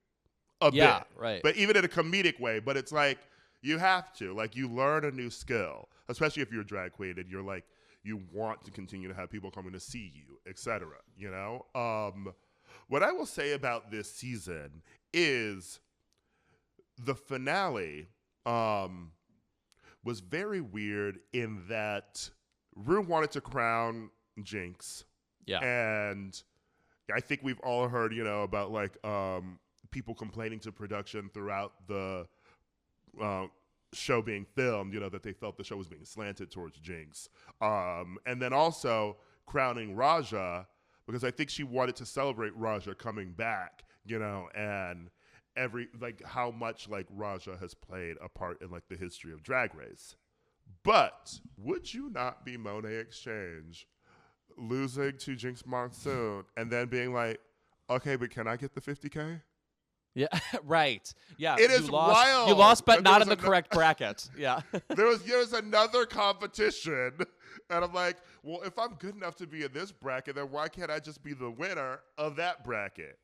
a bit. Right. But even in a comedic way. But it's like, you have to. You learn a new skill, especially if you're a drag queen and you're you want to continue to have people coming to see you, etc. What I will say about this season is the finale was very weird in that Ru wanted to crown Jinx. Yeah. And I think we've all heard, about people complaining to production throughout the show being filmed, that they felt the show was being slanted towards Jinx. And then also crowning Raja, because I think she wanted to celebrate Raja coming back, and how much Raja has played a part in the history of Drag Race. But would you not be Monet Exchange losing to Jinx Monsoon and then being like, okay, but can I get the 50K? Yeah, right. Yeah, it is wild. You lost, but not in the correct bracket. Yeah. There's another competition, and I'm like, well, if I'm good enough to be in this bracket, then why can't I just be the winner of that bracket?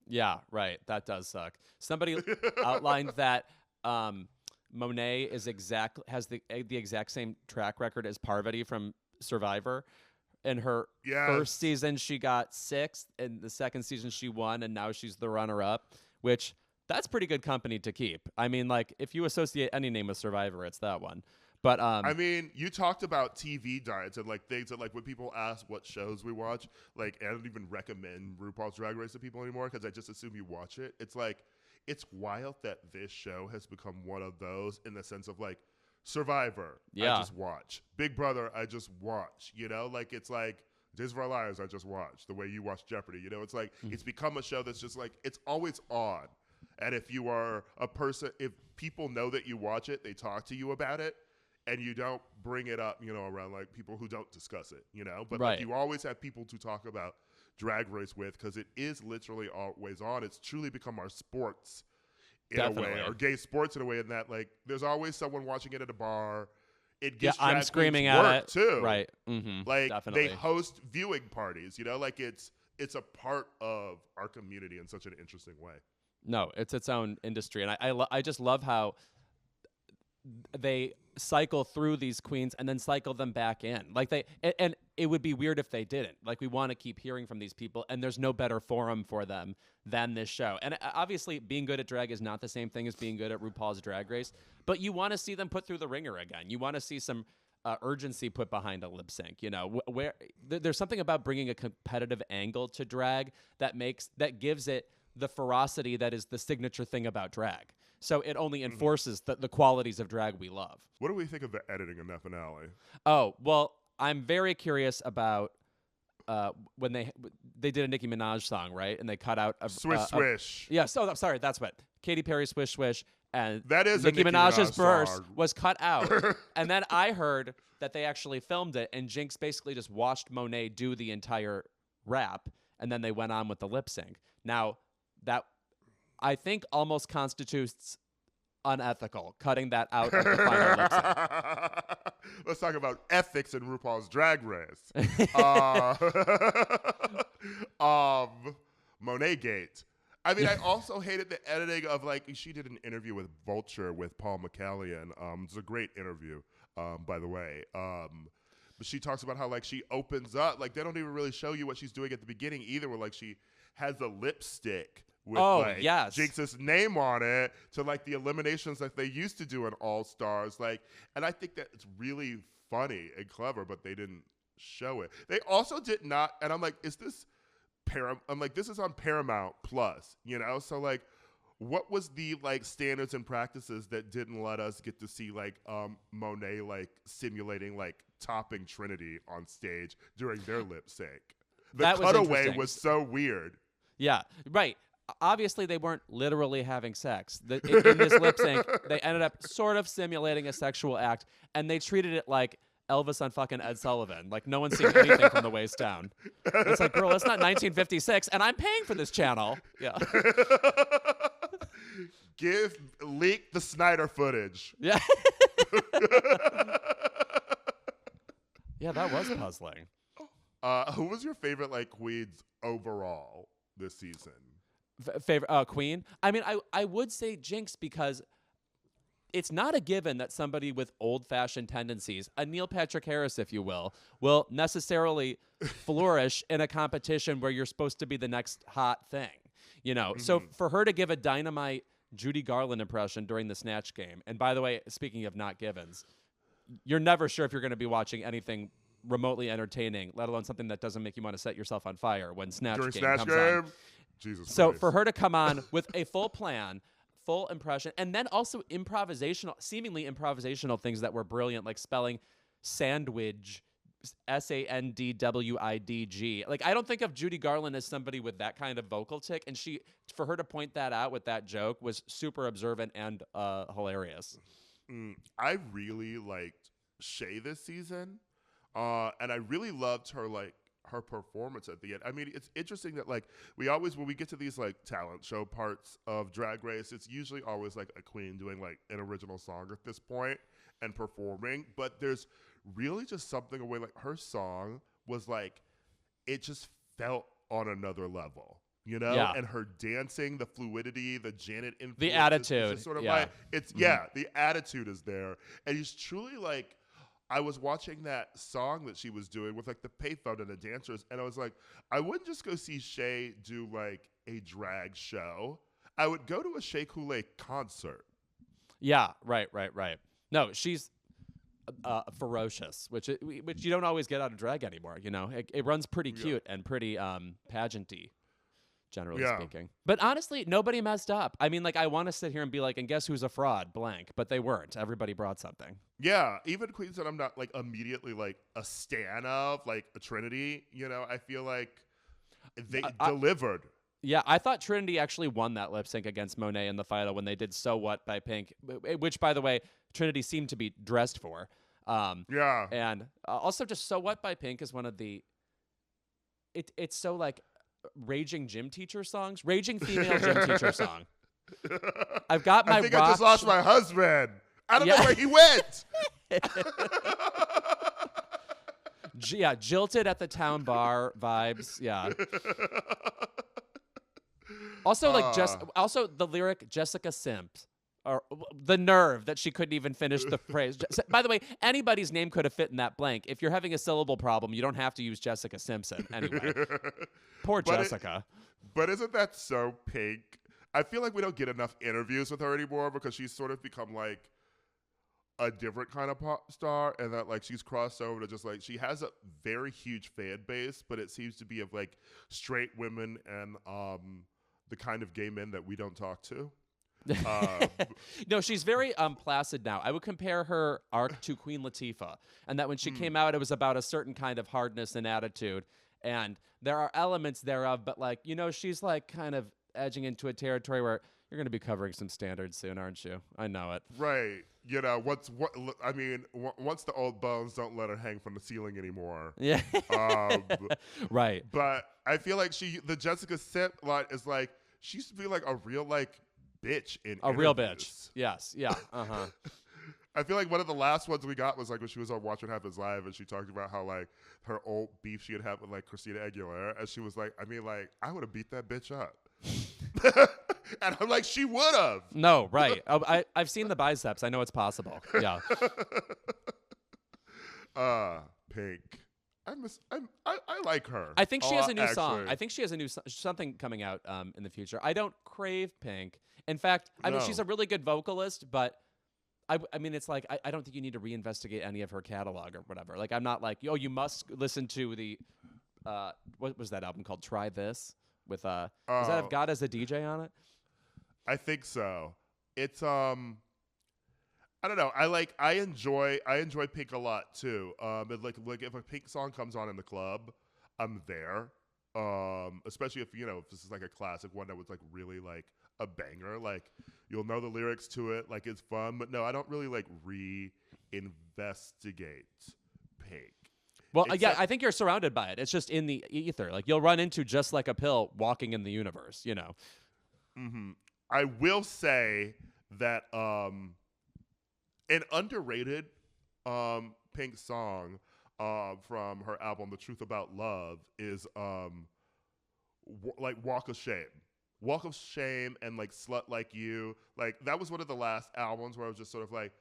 Yeah, right. That does suck. Somebody outlined that Monet has the exact same track record as Parvati from Survivor. In her first season, she got 6th. In the second season, she won, and now she's the runner-up, which that's pretty good company to keep. I mean, if you associate any name with Survivor, it's that one. But I mean, you talked about TV diets and things that when people ask what shows we watch, I don't even recommend RuPaul's Drag Race to people anymore because I just assume you watch it. It's it's wild that this show has become one of those in the sense of Survivor, I just watch. Big Brother, I just watch. It's Days of Our Lives, I just watch. The way you watch Jeopardy, it's it's become a show that's just it's always on. And if you are a person, if people know that you watch it, they talk to you about it, and you don't bring it up, around people who don't discuss it, But you always have people to talk about Drag Race with because it is literally always on. It's truly become our sports. In a way, or gay sports in a way, in that there's always someone watching it at a bar. It gets I'm screaming at it too, right? Mm-hmm. They host viewing parties, it's a part of our community in such an interesting way. No, it's its own industry, and I just love how they cycle through these queens and then cycle them back in. And it would be weird if they didn't. We want to keep hearing from these people, and there's no better forum for them than this show. And obviously, being good at drag is not the same thing as being good at RuPaul's Drag Race, but you want to see them put through the ringer again. You want to see some urgency put behind a lip sync. Where there's something about bringing a competitive angle to drag that gives it the ferocity that is the signature thing about drag. So it only enforces the qualities of drag we love. What do we think of the editing in that finale? Oh, well, I'm very curious about when they did a Nicki Minaj song, right? And they cut out a Swish Swish. I'm sorry, that's what Katy Perry Swish Swish, and that is Nicki Minaj's verse song. Was cut out. And then I heard that they actually filmed it, and Jinx basically just watched Monet do the entire rap, and then they went on with the lip sync. Now that I think almost constitutes unethical, cutting that out of the final lip sync. Let's talk about ethics in RuPaul's Drag Race. Monet Gate. I mean, I also hated the editing of, like, she did an interview with Vulture with Paul McCallion. It's a great interview, by the way. But she talks about how, like, she opens up, like, they don't even really show you what she's doing at the beginning either, where, like, she has a lipstick with Jinx's name on it to, like, the eliminations that they used to do in All Stars. Like, and I think that it's really funny and clever, but they didn't show it. They also did not, and I'm like, is this I'm like, this is on Paramount Plus, you know? So, like, what was the, like, standards and practices that didn't let us get to see, like, Monet, like, simulating, like, topping Trinity on stage during their lip sync? The cutaway was so weird. Yeah, right. Obviously, they weren't literally having sex. In this lip sync, they ended up sort of simulating a sexual act, and they treated it like Elvis on fucking Ed Sullivan. Like, no one's seen anything from the waist down. It's like, girl, it's not 1956, and I'm paying for this channel. Yeah. Leak the Snyder footage. Yeah. Yeah, that was puzzling. Who was your favorite, like, queens overall this season? Favorite queen? I mean, I would say Jinx, because it's not a given that somebody with old-fashioned tendencies, a Neil Patrick Harris, if you will necessarily flourish in a competition where you're supposed to be the next hot thing, you know? Mm-hmm. So for her to give a dynamite Judy Garland impression during the Snatch game, and by the way, speaking of not givens, you're never sure if you're going to be watching anything remotely entertaining, let alone something that doesn't make you want to set yourself on fire when Snatch game comes on. Jesus so Christ. For her to come on with a full plan, full impression, and then also seemingly improvisational things that were brilliant, like spelling sandwich, Sandwidg. Like, I don't think of Judy Garland as somebody with that kind of vocal tick, and for her to point that out with that joke was super observant and hilarious. I really liked Shay this season, and I really loved her, like, her performance at the end. I mean, it's interesting that, like, when we get to these, like, talent show parts of Drag Race, it's usually always, like, a queen doing, like, an original song at this point and performing, but there's really just something away, like, her song was, like, it just felt on another level, you know? Yeah. And her dancing, the fluidity, the Janet influence, the attitude, sort of yeah. like, it's the attitude is there, and he's truly, like, I was watching that song that she was doing with, like, the payphone and the dancers, and I was like, I wouldn't just go see Shay do, like, a drag show. I would go to a Shea Coulee concert. Yeah, right. No, she's ferocious, which you don't always get out of drag anymore. You know, it runs pretty cute and pretty pageanty, generally speaking. But honestly, nobody messed up. I mean, like, I want to sit here and be like, and guess who's a fraud? Blank, but they weren't. Everybody brought something. Yeah, even queens that I'm not, like, immediately, like, a stan of, like a Trinity. You know, I feel like they delivered. Yeah, I thought Trinity actually won that lip sync against Monet in the final when they did So What by Pink, which, by the way, Trinity seemed to be dressed for. And also just So What by Pink is one of the, it's so, like, raging gym teacher songs, raging female gym teacher song. I've got my I think I just lost my husband. I don't know where he went. Yeah, jilted at the town bar vibes. Yeah. Also, like, also the lyric Jessica Simps, or the nerve that she couldn't even finish the phrase. By the way, anybody's name could have fit in that blank. If you're having a syllable problem, you don't have to use Jessica Simpson anyway. Poor Jessica. But isn't that so Pink? I feel like we don't get enough interviews with her anymore because she's sort of become, like, a different kind of pop star, and that, like, she's crossed over to just, like, she has a very huge fan base, but it seems to be of, like, straight women and the kind of gay men that we don't talk to. No, she's very placid now. I would compare her arc to Queen Latifah, and that when she came out, it was about a certain kind of hardness and attitude, and there are elements thereof, but, like, you know, she's, like, kind of edging into a territory where you're going to be covering some standards soon, aren't you? I know it. Right. You know, once the old bones don't let her hang from the ceiling anymore. Yeah. Right. But I feel like the Jessica Simp lot is, like, she used to be, like, a real, like, bitch in A real bitch. interviews. Yes. Yeah. Uh-huh. I feel like one of the last ones we got was like when she was on Watch What Happens Live, and she talked about how like her old beef she had with like Christina Aguilera, and she was like, I mean, like I would have beat that bitch up, and I'm like, she would have. No, right. I've seen the biceps. I know it's possible. Yeah. Pink. I like her. I think she has a new actually. song. I think she has a new something coming out in the future. I don't crave Pink. In fact, I mean she's a really good vocalist, but I mean it's like I don't think you need to reinvestigate any of her catalog or whatever. Like I'm not like, oh, you must listen to the what was that album called? Try This with does that have God as a DJ on it? I think so. It's I don't know. I enjoy Pink a lot too. And like if a Pink song comes on in the club, I'm there. Especially if if this is like a classic one that was like really like a banger. Like you'll know the lyrics to it. Like it's fun. But no, I don't really like investigate Pink. Well, yeah, I think you're surrounded by it. It's just in the ether. Like you'll run into Just Like a Pill walking in the universe. Mm-hmm. I will say that an underrated Pink song from her album The Truth About Love is like Walk of Shame. Walk of Shame and like Slut Like You. Like that was one of the last albums where I was just sort of like,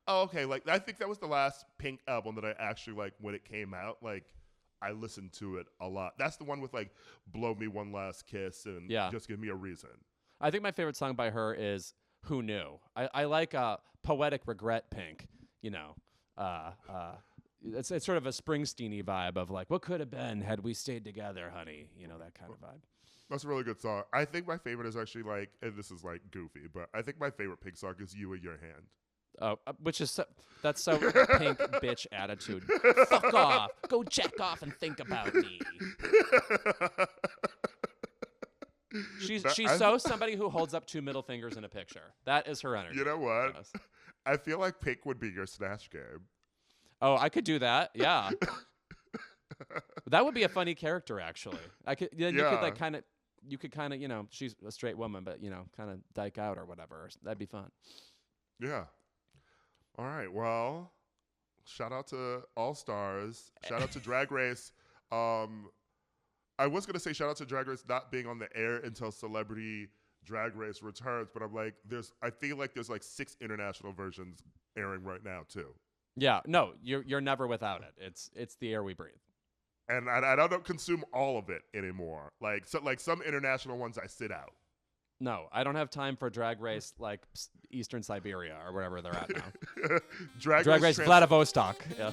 oh, okay. Like I think that was the last Pink album that I actually like when it came out. Like I listened to it a lot. That's the one with like Blow Me One Last Kiss and Just Give Me a Reason. I think my favorite song by her is Who Knew. I like Poetic Regret Pink. It's sort of a Springsteen-y vibe of like, what could have been had we stayed together, honey? That kind of vibe. That's a really good song. I think my favorite is actually like, and this is like goofy, but I think my favorite Pink song is You in Your Hand. Oh, which is that's so Pink bitch attitude. Fuck off. Go jack off and think about me. She's so somebody who holds up 2 middle fingers in a picture. That is her energy. You know what? Yes. I feel like Pink would be your Snatch Game. Oh, I could do that. Yeah. That would be a funny character, actually. You could kind of, she's a straight woman, but kind of dyke out or whatever. That'd be fun. Yeah. All right. Well, shout out to All Stars. Shout out to Drag Race. I was gonna say shout out to Drag Race not being on the air until Celebrity Drag Race returns, but I'm like, I feel like there's like 6 international versions airing right now too. Yeah. No, you're never without it. It's the air we breathe. And I don't consume all of it anymore. Like some international ones I sit out. No, I don't have time for Drag Race like Eastern Siberia or wherever they're at now. Drag Race Vladivostok. Yeah.